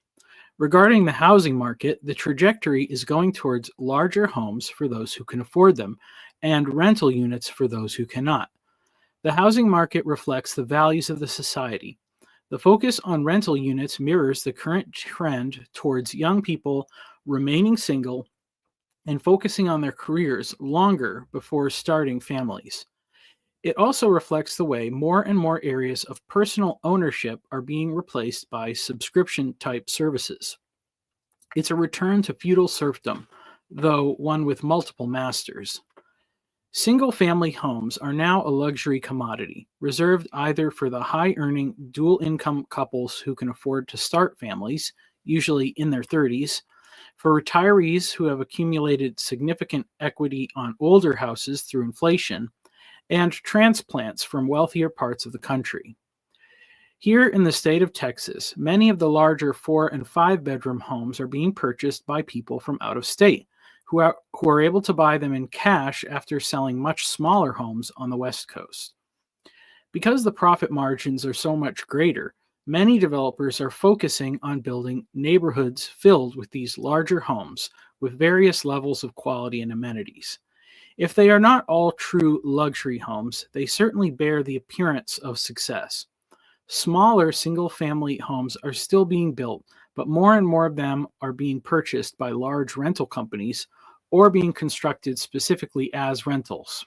Regarding the housing market, the trajectory is going towards larger homes for those who can afford them and rental units for those who cannot. The housing market reflects the values of the society. The focus on rental units mirrors the current trend towards young people remaining single and focusing on their careers longer before starting families. It also reflects the way more and more areas of personal ownership are being replaced by subscription type services. It's a return to feudal serfdom, though one with multiple masters. Single family homes are now a luxury commodity, reserved either for the high earning dual income couples who can afford to start families, usually in their 30s, for retirees who have accumulated significant equity on older houses through inflation, and transplants from wealthier parts of the country. Here in the state of Texas, many of the larger 4 and 5 bedroom homes are being purchased by people from out of state who are able to buy them in cash after selling much smaller homes on the West Coast. Because the profit margins are so much greater, many developers are focusing on building neighborhoods filled with these larger homes with various levels of quality and amenities. If they are not all true luxury homes, they certainly bear the appearance of success. Smaller single-family homes are still being built, but more and more of them are being purchased by large rental companies or being constructed specifically as rentals.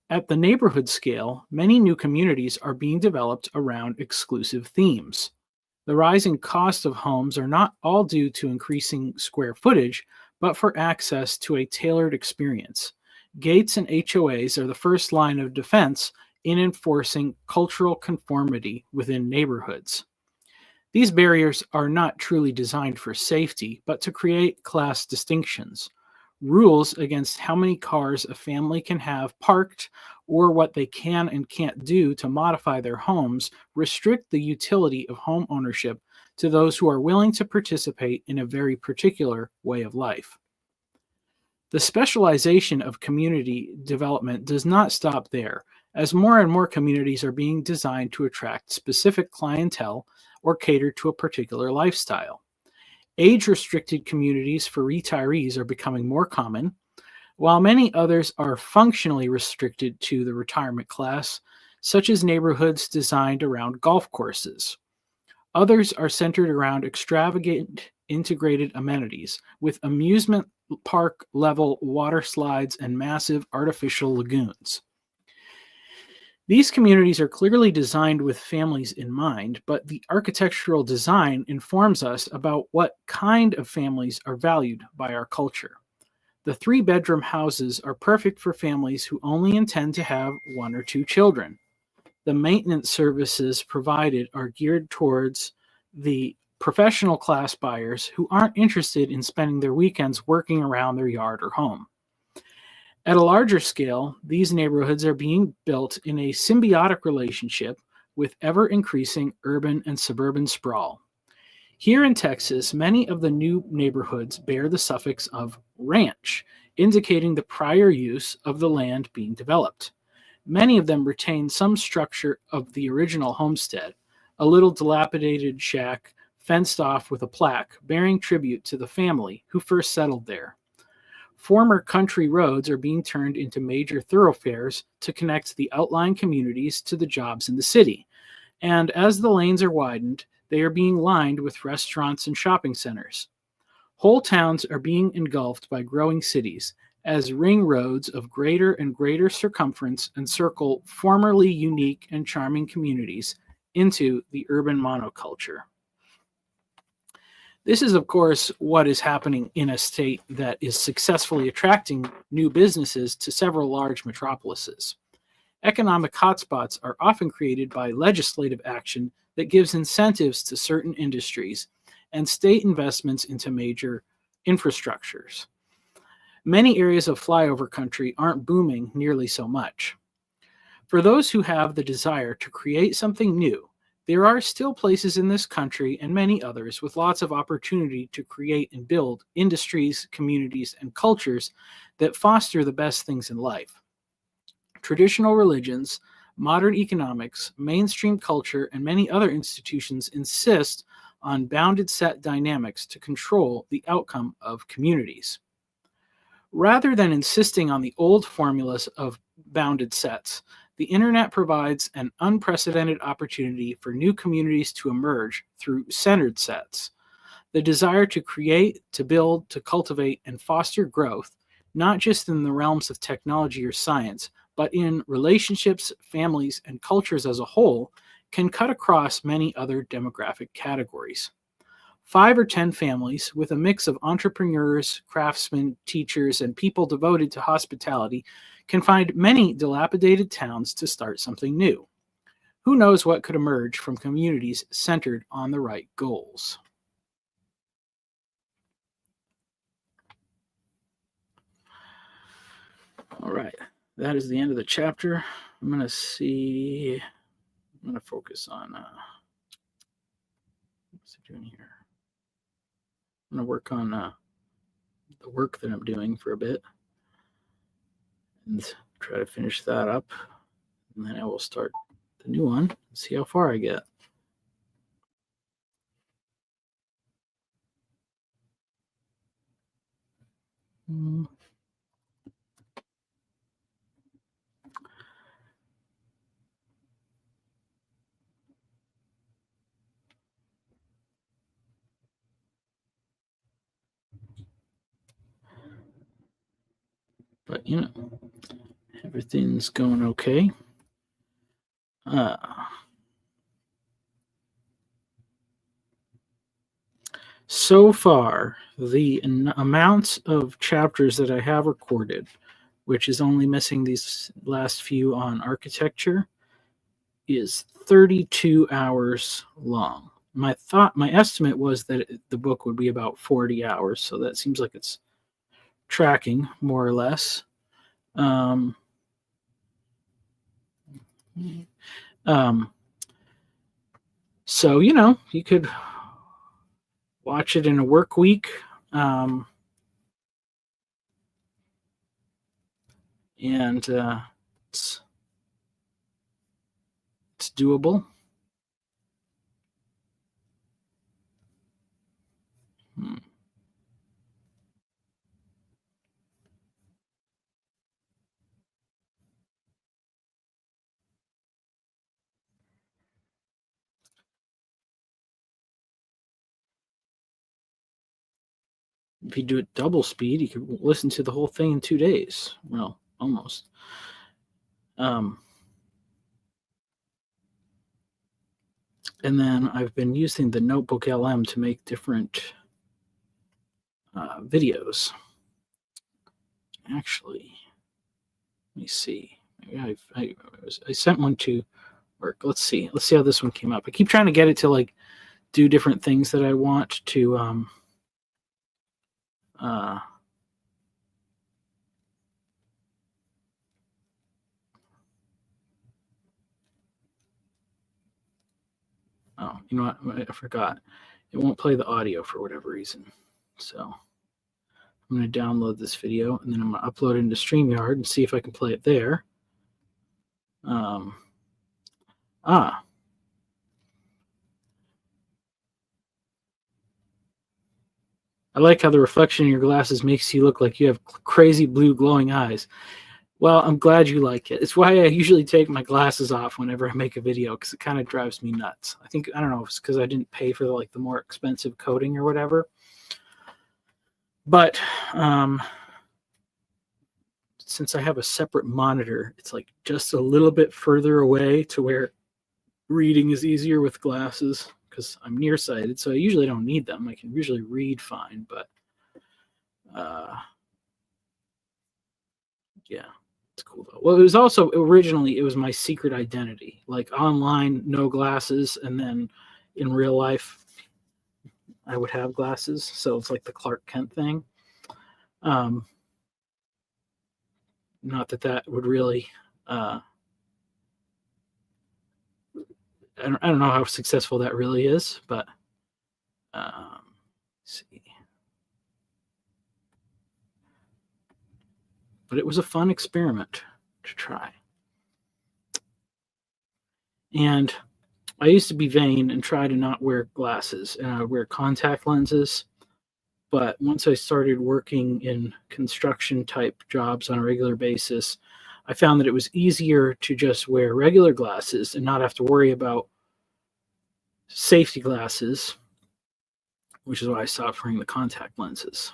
At the neighborhood scale, many new communities are being developed around exclusive themes. The rising cost of homes are not all due to increasing square footage, but for access to a tailored experience. Gates and HOAs are the first line of defense in enforcing cultural conformity within neighborhoods. These barriers are not truly designed for safety, but to create class distinctions. Rules against how many cars a family can have parked or what they can and can't do to modify their homes restrict the utility of home ownership to those who are willing to participate in a very particular way of life. The specialization of community development does not stop there, as more and more communities are being designed to attract specific clientele or cater to a particular lifestyle. Age restricted communities for retirees are becoming more common, while many others are functionally restricted to the retirement class, such as neighborhoods designed around golf courses. Others are centered around extravagant integrated amenities with amusement park level water slides and massive artificial lagoons. These communities are clearly designed with families in mind, but the architectural design informs us about what kind of families are valued by our culture. The three-bedroom houses are perfect for families who only intend to have one or two children. The maintenance services provided are geared towards the professional class buyers who aren't interested in spending their weekends working around their yard or home. At a larger scale, these neighborhoods are being built in a symbiotic relationship with ever increasing urban and suburban sprawl. Here in Texas, many of the new neighborhoods bear the suffix of ranch, indicating the prior use of the land being developed. Many of them retain some structure of the original homestead, a little dilapidated shack fenced off with a plaque bearing tribute to the family who first settled there. Former country roads are being turned into major thoroughfares to connect the outlying communities to the jobs in the city. And as the lanes are widened, they are being lined with restaurants and shopping centers. Whole towns are being engulfed by growing cities as ring roads of greater and greater circumference encircle formerly unique and charming communities into the urban monoculture. This is, of course, what is happening in a state that is successfully attracting new businesses to several large metropolises. Economic hotspots are often created by legislative action that gives incentives to certain industries and state investments into major infrastructures. Many areas of flyover country aren't booming nearly so much. For those who have the desire to create something new, there are still places in this country and many others with lots of opportunity to create and build industries, communities, and cultures that foster the best things in life. Traditional religions, modern economics, mainstream culture, and many other institutions insist on bounded set dynamics to control the outcome of communities. Rather than insisting on the old formulas of bounded sets, the internet provides an unprecedented opportunity for new communities to emerge through centered sets. The desire to create, to build, to cultivate, and foster growth, not just in the realms of technology or science, but in relationships, families, and cultures as a whole, can cut across many other demographic categories. 5 or 10 families with a mix of entrepreneurs, craftsmen, teachers, and people devoted to hospitality can find many dilapidated towns to start something new. Who knows what could emerge from communities centered on the right goals? All right, that is the end of the chapter. I'm going to focus on, what's it doing here? I'm going to work on the work that I'm doing for a bit and try to finish that up. And then I will start the new one and see how far I get. But, everything's going okay. So far, the amount of chapters that I have recorded, which is only missing these last few on architecture, is 32 hours long. My estimate was that the book would be about 40 hours, so that seems like it's tracking, more or less. So, you could watch it in a work week. And it's doable. If you do it double speed, you could listen to the whole thing in 2 days. Well, almost. And then I've been using the Notebook LM to make different videos. Actually, let me see. Maybe I sent one to work. Let's see how this one came up. I keep trying to get it to like do different things that I want to oh, you know what? I forgot. It won't play the audio for whatever reason. So I'm going to download this video and then I'm going to upload it into StreamYard and see if I can play it there. I like how the reflection in your glasses makes you look like you have crazy blue glowing eyes. Well, I'm glad you like it. It's why I usually take my glasses off whenever I make a video, because it kind of drives me nuts. I don't know if it's because I didn't pay for the more expensive coating or whatever. But since I have a separate monitor, it's like just a little bit further away to where reading is easier with glasses, because I'm nearsighted, so I usually don't need them. I can usually read fine, but yeah, it's cool though. Well, it was also originally it was my secret identity. Like online, no glasses, and then in real life, I would have glasses. So it's like the Clark Kent thing. Not that would really. I don't know how successful that really is, but let's see. But it was a fun experiment to try. And I used to be vain and try to not wear glasses, and I would wear contact lenses. But once I started working in construction type jobs on a regular basis, I found that it was easier to just wear regular glasses and not have to worry about safety glasses, which is why I stopped wearing the contact lenses.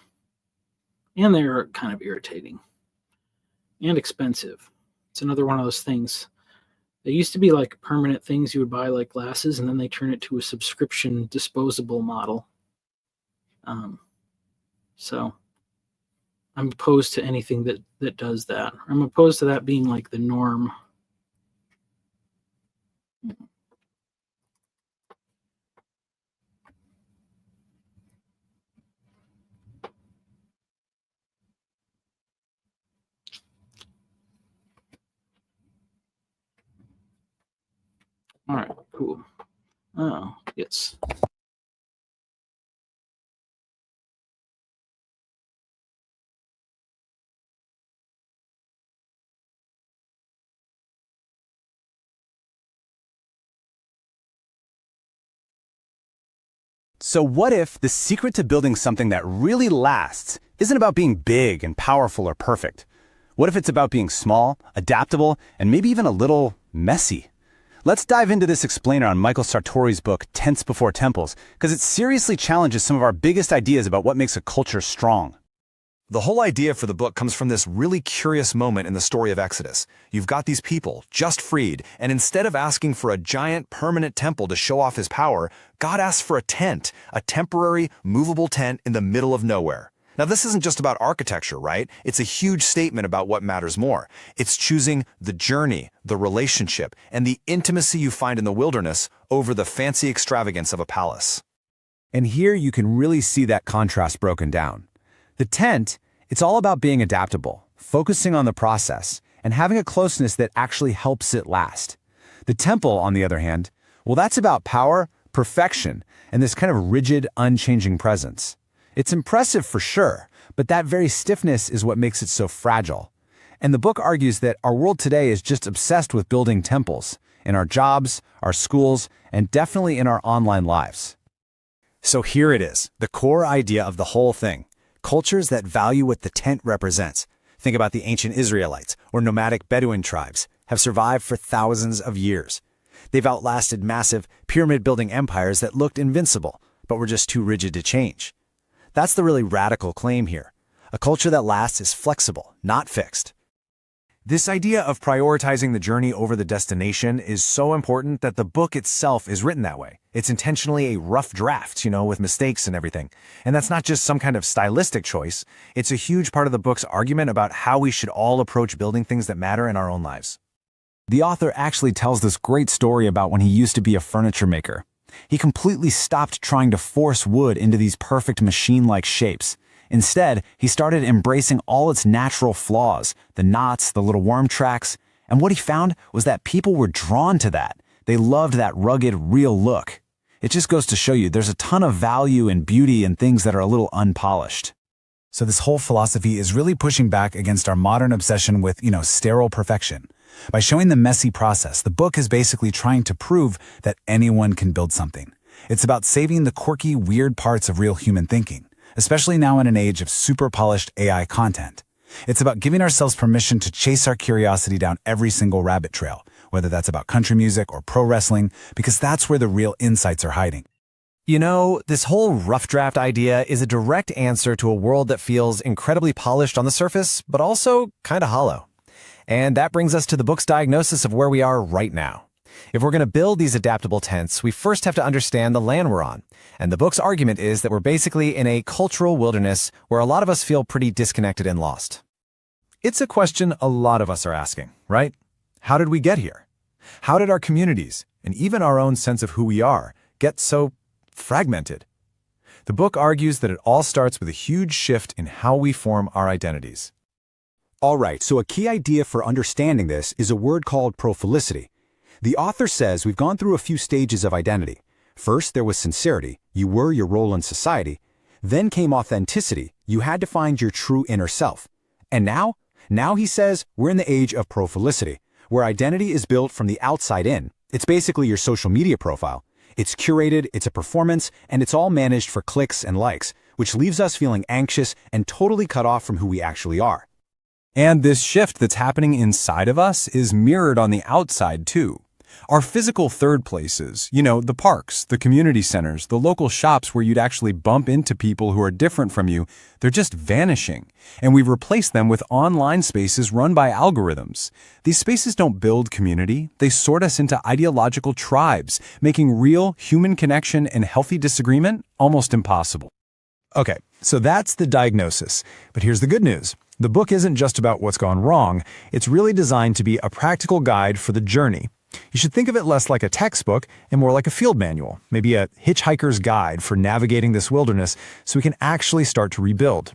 And they're kind of irritating and expensive. It's another one of those things. They used to be like permanent things you would buy, like glasses, and then they turn it to a subscription disposable model. So I'm opposed to anything that does that. I'm opposed to that being like the norm. All right, cool. Oh, yes. So what if the secret to building something that really lasts isn't about being big and powerful or perfect? What if it's about being small, adaptable, and maybe even a little messy? Let's dive into this explainer on Michael Sartori's book, Tents Before Temples, because it seriously challenges some of our biggest ideas about what makes a culture strong. The whole idea for the book comes from this really curious moment in the story of Exodus. You've got these people, just freed, and instead of asking for a giant, permanent temple to show off his power, God asks for a tent, a temporary, movable tent in the middle of nowhere. Now, this isn't just about architecture, right? It's a huge statement about what matters more. It's choosing the journey, the relationship, and the intimacy you find in the wilderness over the fancy extravagance of a palace. And here you can really see that contrast broken down. The tent, It's all about being adaptable, focusing on the process, and having a closeness that actually helps it last. The temple, on the other hand, well, that's about power, perfection, and this kind of rigid, unchanging presence. It's impressive for sure, but that very stiffness is what makes it so fragile. And the book argues that our world today is just obsessed with building temples in our jobs, our schools, and definitely in our online lives. So here it is, the core idea of the whole thing. Cultures that value what the tent represents. Think about the ancient Israelites or nomadic Bedouin tribes have survived for thousands of years. They've outlasted massive pyramid-building empires that looked invincible, but were just too rigid to change. That's the really radical claim here. A culture that lasts is flexible, not fixed. This idea of prioritizing the journey over the destination is so important that the book itself is written that way. It's intentionally a rough draft, with mistakes and everything. And that's not just some kind of stylistic choice. It's a huge part of the book's argument about how we should all approach building things that matter in our own lives. The author actually tells this great story about when he used to be a furniture maker. He completely stopped trying to force wood into these perfect machine-like shapes. Instead, he started embracing all its natural flaws, the knots, the little worm tracks, and what he found was that people were drawn to that. They loved that rugged, real look. It just goes to show you there's a ton of value and beauty in things that are a little unpolished. So this whole philosophy is really pushing back against our modern obsession with, sterile perfection. By showing the messy process, the book is basically trying to prove that anyone can build something. It's about saving the quirky, weird parts of real human thinking, especially now in an age of super polished AI content. It's about giving ourselves permission to chase our curiosity down every single rabbit trail, whether that's about country music or pro wrestling, because that's where the real insights are hiding. This whole rough draft idea is a direct answer to a world that feels incredibly polished on the surface, but also kind of hollow. And that brings us to the book's diagnosis of where we are right now. If we're going to build these adaptable tents, we first have to understand the land we're on. And the book's argument is that we're basically in a cultural wilderness where a lot of us feel pretty disconnected and lost. It's a question a lot of us are asking, right? How did we get here? How did our communities, and even our own sense of who we are, get so fragmented? The book argues that it all starts with a huge shift in how we form our identities. All right, so a key idea for understanding this is a word called prophilicity. The author says we've gone through a few stages of identity. First, there was sincerity. You were your role in society. Then came authenticity. You had to find your true inner self. And now he says we're in the age of prophilicity, where identity is built from the outside in. It's basically your social media profile. It's curated, it's a performance, and it's all managed for clicks and likes, which leaves us feeling anxious and totally cut off from who we actually are. And this shift that's happening inside of us is mirrored on the outside too. Our physical third places, the parks, the community centers, the local shops where you'd actually bump into people who are different from you, they're just vanishing. And we've replaced them with online spaces run by algorithms. These spaces don't build community, they sort us into ideological tribes, making real human connection and healthy disagreement almost impossible. Okay, so that's the diagnosis. But here's the good news. The book isn't just about what's gone wrong, it's really designed to be a practical guide for the journey. You should think of it less like a textbook and more like a field manual, maybe a hitchhiker's guide for navigating this wilderness so we can actually start to rebuild.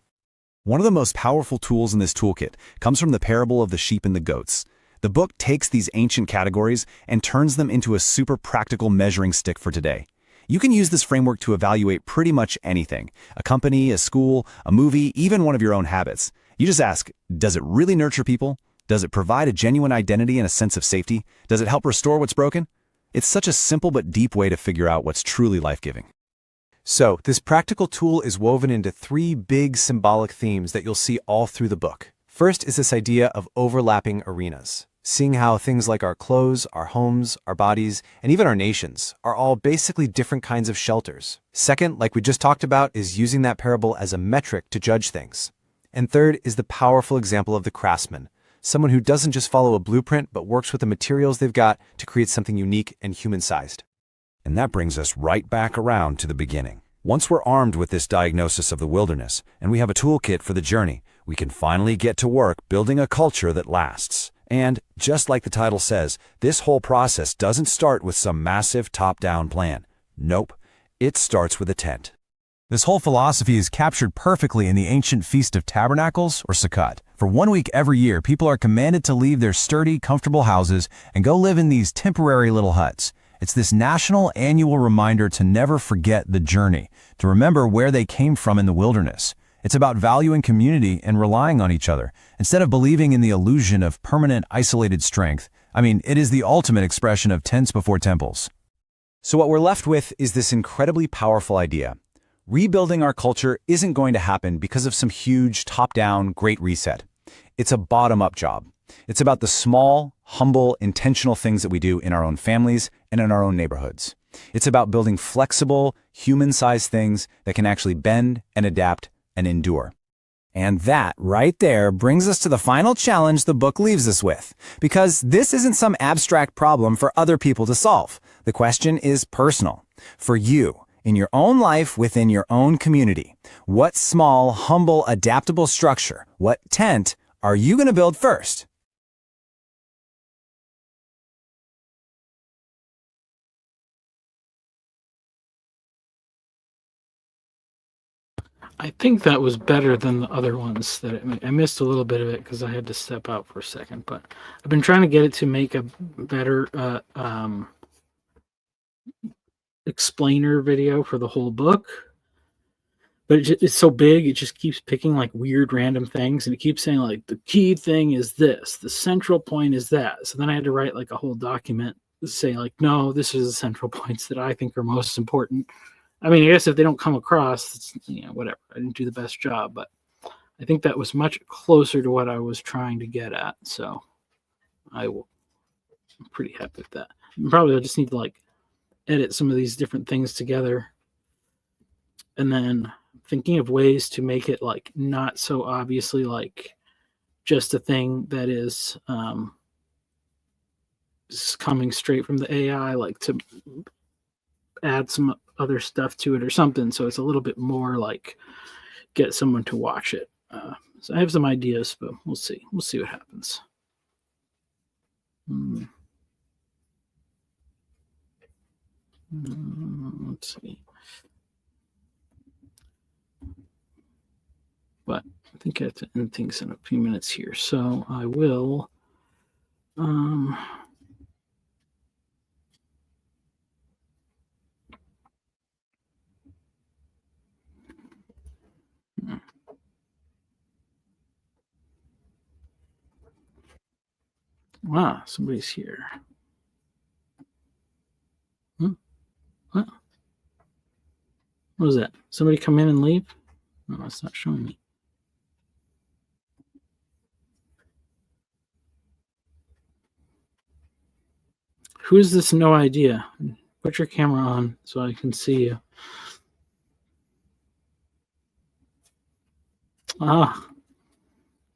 One of the most powerful tools in this toolkit comes from the parable of the sheep and the goats. The book takes these ancient categories and turns them into a super practical measuring stick for today. You can use this framework to evaluate pretty much anything: a company, a school, a movie, even one of your own habits. You just ask, does it really nurture people? Does it provide a genuine identity and a sense of safety? Does it help restore what's broken? It's such a simple but deep way to figure out what's truly life-giving. So, this practical tool is woven into 3 big symbolic themes that you'll see all through the book. First is this idea of overlapping arenas, seeing how things like our clothes, our homes, our bodies, and even our nations are all basically different kinds of shelters. Second, like we just talked about, is using that parable as a metric to judge things. And third is the powerful example of the craftsman, someone who doesn't just follow a blueprint but works with the materials they've got to create something unique and human-sized. And that brings us right back around to the beginning. Once we're armed with this diagnosis of the wilderness, and we have a toolkit for the journey, we can finally get to work building a culture that lasts. And, just like the title says, this whole process doesn't start with some massive top-down plan. Nope, it starts with a tent. This whole philosophy is captured perfectly in the ancient Feast of Tabernacles, or Sukkot. For 1 week every year, people are commanded to leave their sturdy, comfortable houses and go live in these temporary little huts. It's this national annual reminder to never forget the journey, to remember where they came from in the wilderness. It's about valuing community and relying on each other, instead of believing in the illusion of permanent, isolated strength. I mean, it is the ultimate expression of tents before temples. So what we're left with is this incredibly powerful idea. Rebuilding our culture isn't going to happen because of some huge top-down great reset. It's a bottom-up job. It's about the small, humble, intentional things that we do in our own families and in our own neighborhoods. It's about building flexible, human-sized things that can actually bend and adapt and endure. And that right there brings us to the final challenge the book leaves us with. Because this isn't some abstract problem for other people to solve. The question is personal. For you, in your own life, within your own community, what small, humble, adaptable structure, what tent are you going to build first? I think that was better than the other ones that I missed a little bit of it because I had to step out for a second. But I've been trying to get it to make a better explainer video for the whole book. But it's so big, it just keeps picking like weird random things, and it keeps saying like the key thing is this, the central point is that. So then I had to write like a whole document to say like, no, this is the central points that I think are most important. I mean, I guess if they don't come across, it's, whatever. I didn't do the best job, but I think that was much closer to what I was trying to get at. So I'm pretty happy with that. And probably I just need to like edit some of these different things together, and then thinking of ways to make it like not so obviously like just a thing that is coming straight from the AI, like to add some other stuff to it or something, so it's a little bit more like get someone to watch it. So I have some ideas, but we'll see what happens. Let's see. But I think I have to end things in a few minutes here, so I will wow, somebody's here. What was that? Somebody come in and leave? No, it's not showing me. Who is this? No idea. Put your camera on so I can see you. Ah,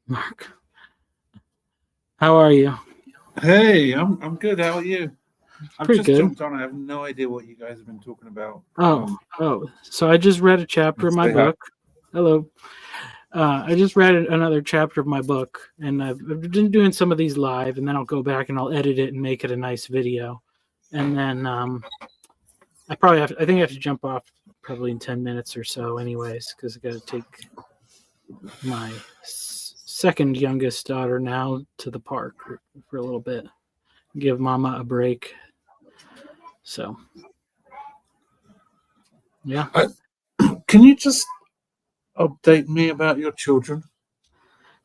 Mark. How are you? Hey, I'm good. How are you? I've Pretty just good. jumped on. I have no idea what you guys have been talking about. Oh. So I just read a chapter of my book. Hello. I just read another chapter of my book, and I've been doing some of these live, and then I'll go back and I'll edit it and make it a nice video. And then I think I have to jump off probably in 10 minutes or so anyways, because I got to take my second youngest daughter now to the park for a little bit, give mama a break. So yeah. Can you just update me about your children?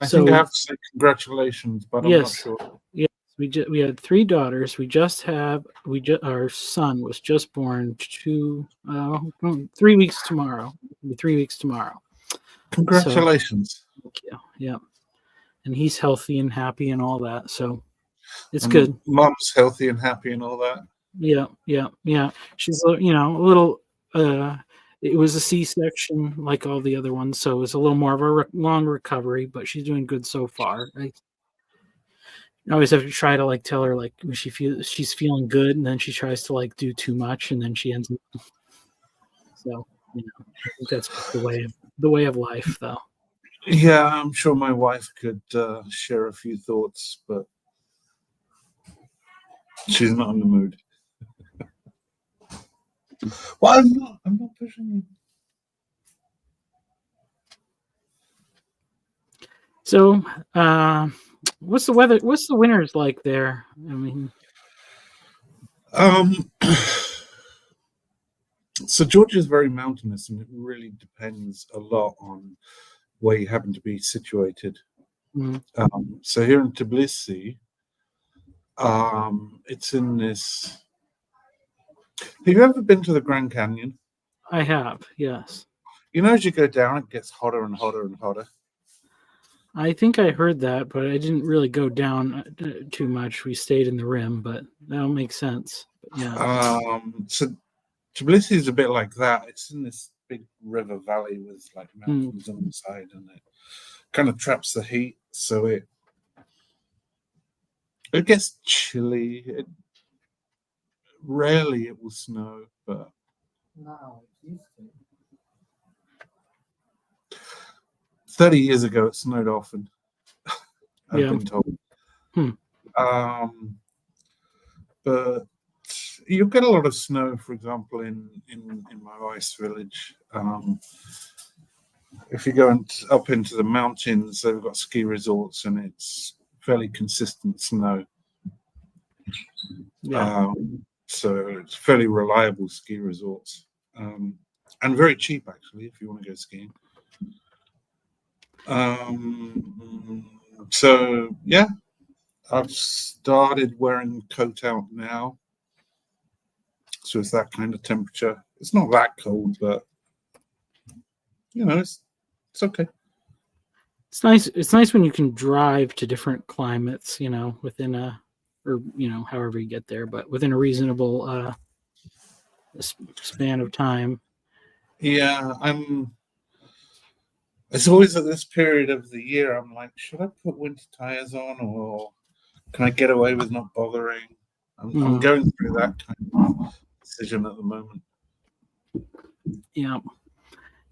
I think I have to say congratulations, but I'm not sure. Yes, we had 3 daughters. Our son was just born 3 weeks tomorrow. 3 weeks tomorrow. Congratulations. So, thank you. Yeah. And he's healthy and happy and all that. So it's good. Mom's healthy and happy and all that. Yeah. She's, a little, it was a C-section like all the other ones. So it's a little more of a long recovery, but she's doing good so far. I always have to try to like tell her like when she's feeling good, and then she tries to like do too much, and then she ends up. So, I think that's the way of life, though. Yeah, I'm sure my wife could share a few thoughts, but she's not in the mood. Well, I'm not pushing you. So, what's the weather? What's the winters like there? I mean, Um, so Georgia is very mountainous, and it really depends a lot on where you happen to be situated. mm, So here in Tbilisi, it's in this. Have you ever been to the Grand Canyon? I have, yes. You know, as you go down, it gets hotter and hotter and hotter. I think I heard that, but I didn't really go down too much. We stayed in the rim, but that'll make sense. But yeah. So Tbilisi is a bit like that. It's in this big river valley with like mountains on the side, and it kind of traps the heat. So it gets chilly. Rarely it will snow, but 30 years ago it snowed often. I've Yeah. been told. Hmm. But you'll get a lot of snow, for example, in my wife's village. If you go up into the mountains, they've got ski resorts, and it's fairly consistent snow. Yeah. So it's fairly reliable ski resorts, and very cheap actually if you want to go skiing. So yeah, I've started wearing coat out now. So it's that kind of temperature. It's not that cold, but it's okay. It's nice. It's nice when you can drive to different climates, within however you get there, but within a reasonable span of time. Yeah, it's always at this period of the year, I'm like, should I put winter tires on, or can I get away with not bothering? I'm going through that kind of decision at the moment. Yeah.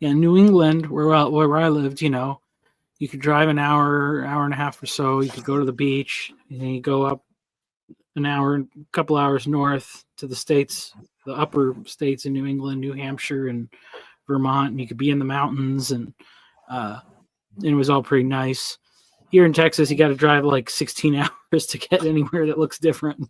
New England, where I lived, you could drive an hour and a half or so. You could go to the beach, and then you go up an hour, a couple hours north to the states, the upper states in New England, New Hampshire, and Vermont, and you could be in the mountains, and it was all pretty nice. Here in Texas, you got to drive like 16 hours to get anywhere that looks different.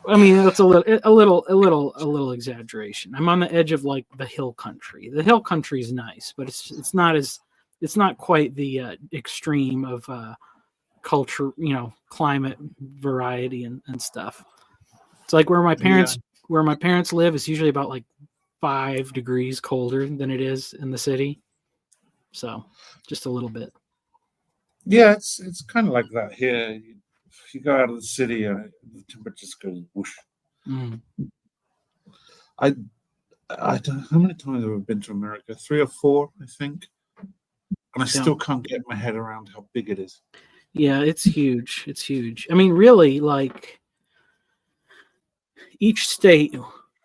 I mean, that's a little exaggeration. I'm on the edge of like the hill country. The hill country is nice, but it's not quite the extreme of culture, climate variety and stuff. It's like where my parents live is usually about like 5 degrees colder than it is in the city. So just a little bit. Yeah, it's kind of like that here. If you go out of the city, the temperature just goes whoosh. I don't know how many times have I been to America? 3 or 4, I think. And I still can't get my head around how big it is. Yeah, it's huge. It's huge. I mean, really, like each state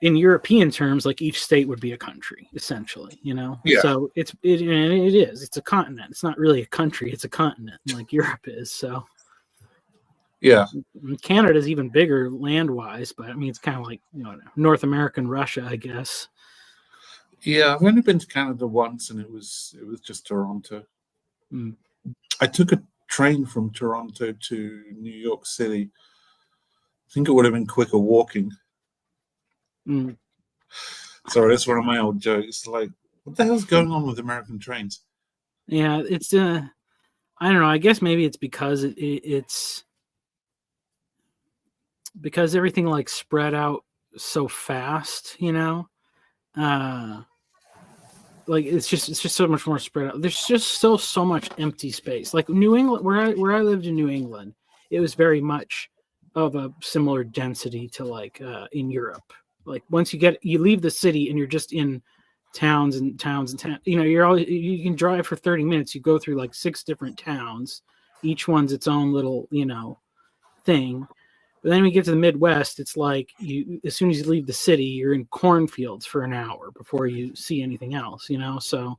in European terms, like each state would be a country, essentially, Yeah. So it is. It's a continent. It's not really a country. It's a continent, like Europe is. So yeah, Canada's even bigger land-wise, but I mean, it's kind of like North American Russia, I guess. Yeah, I've only been to Canada once, and it was just Toronto. I took a train from Toronto to New York City. I think it would have been quicker walking. Sorry, that's one of my old jokes. Like, what the hell's going on with American trains? Yeah, it's I don't know. I guess maybe it's because it's because everything like spread out so fast, like it's just so much more spread out. There's just so much empty space. Like New England, where I lived in New England, it was very much of a similar density to like in Europe. Like once you leave the city and you're just in towns and towns. You can drive for 30 minutes. You go through like 6 different towns. Each one's its own little, thing. But then when you get to the Midwest, it's like as soon as you leave the city, you're in cornfields for an hour before you see anything else, So,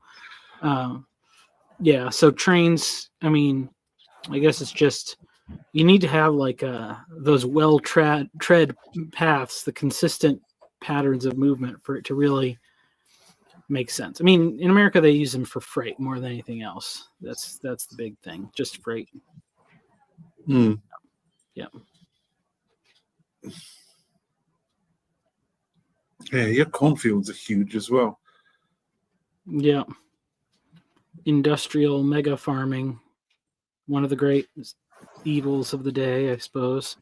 so trains, I mean, I guess it's just, you need to have like those tread paths, the consistent patterns of movement for it to really makes sense. I mean, in America they use them for freight more than anything else. That's the big thing, just freight. Hmm. Yeah. Yeah, your cornfields are huge as well. Yeah. Industrial mega farming, one of the great evils of the day, I suppose.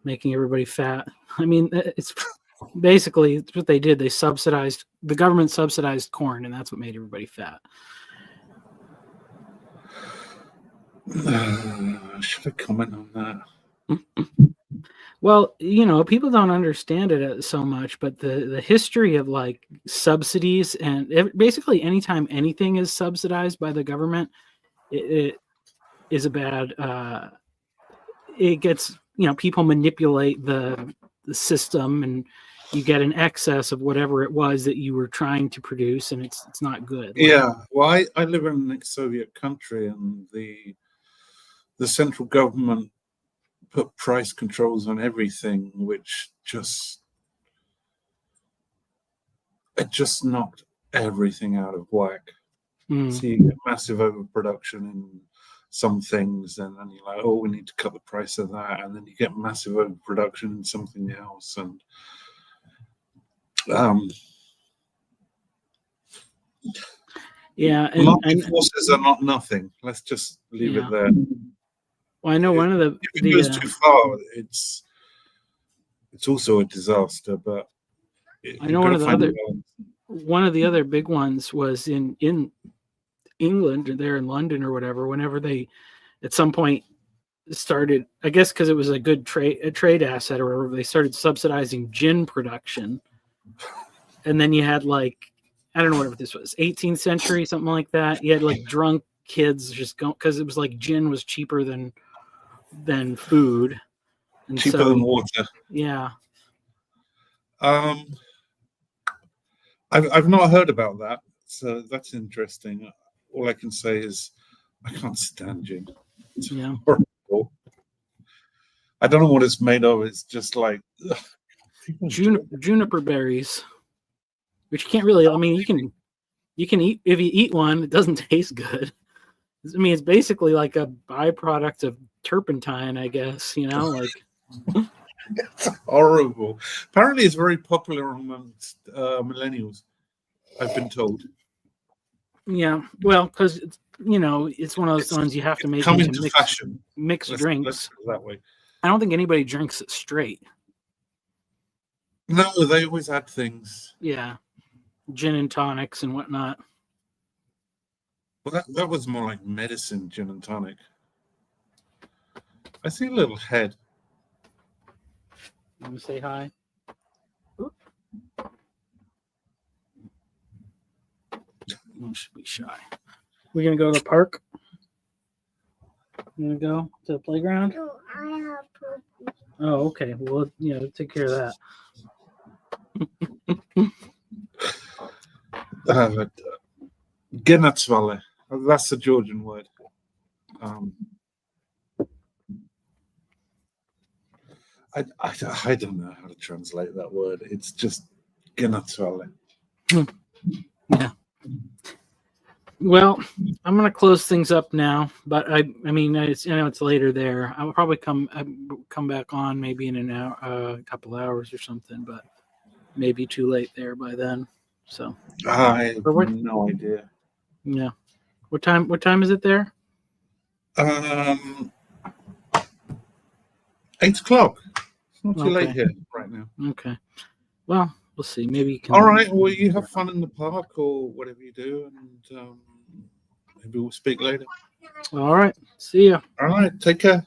Making everybody fat. I mean, it's basically it's what they did. The government subsidized corn, and that's what made everybody fat. Should I comment on that? Well, people don't understand it so much, but the history of like subsidies and basically anytime anything is subsidized by the government, it is a bad. It gets people manipulate the system, and you get an excess of whatever it was that you were trying to produce, and it's not good. Yeah, well, I live in an ex-Soviet country, and the central government put price controls on everything, which just knocked everything out of whack. So you get massive overproduction in some things, and then you're like, oh, we need to cut the price of that, and then you get massive overproduction in something else, and yeah, market forces are not nothing. Let's just leave it there. Well, I know if it goes too far, it's also a disaster. But I know one of the other big ones was in England, or there in London or whatever. Whenever they, at some point, started, I guess because it was a good trade asset or whatever, they started subsidizing gin production, and then you had like, I don't know whatever this was, 18th century, something like that. You had like drunk kids just going because it was like gin was cheaper than food, and cheaper than water. Yeah. I've not heard about that, so that's interesting. All I can say is I can't stand gin. It's horrible. I don't know what it's made of. It's just like juniper berries, which you can't really. I mean, you can eat if you eat one, it doesn't taste good. I mean, it's basically like a byproduct of turpentine, I guess. Like it's horrible. Apparently, it's very popular amongst millennials. I've been told. Yeah, well, because it's one of those ones you have to make into fashion. Mixed drinks. Let's put it that way. I don't think anybody drinks it straight. No, they always add things. Yeah, gin and tonics and whatnot. Well, that was more like medicine, gin and tonic. I see a little head. Want to say hi? Should be shy. We're gonna go to the park. You gonna go to the playground? No, I have poop. Oh, okay. Well, take care of that. Gennatsvalle. That's the Georgian word. I don't know how to translate that word. It's just Gennatsvalle. Yeah. Well, I'm gonna close things up now, but I mean, it's it's later there. I will probably come back on maybe in an hour, a couple hours or something, but maybe too late there by then. So I have no idea. Yeah. What time is it there? 8 o'clock. It's not too late here right now. Okay. Well, we'll see. Maybe you can. All right. Well, you have fun in the park or whatever you do, and maybe we'll speak later. All right. See ya. All right. Take care.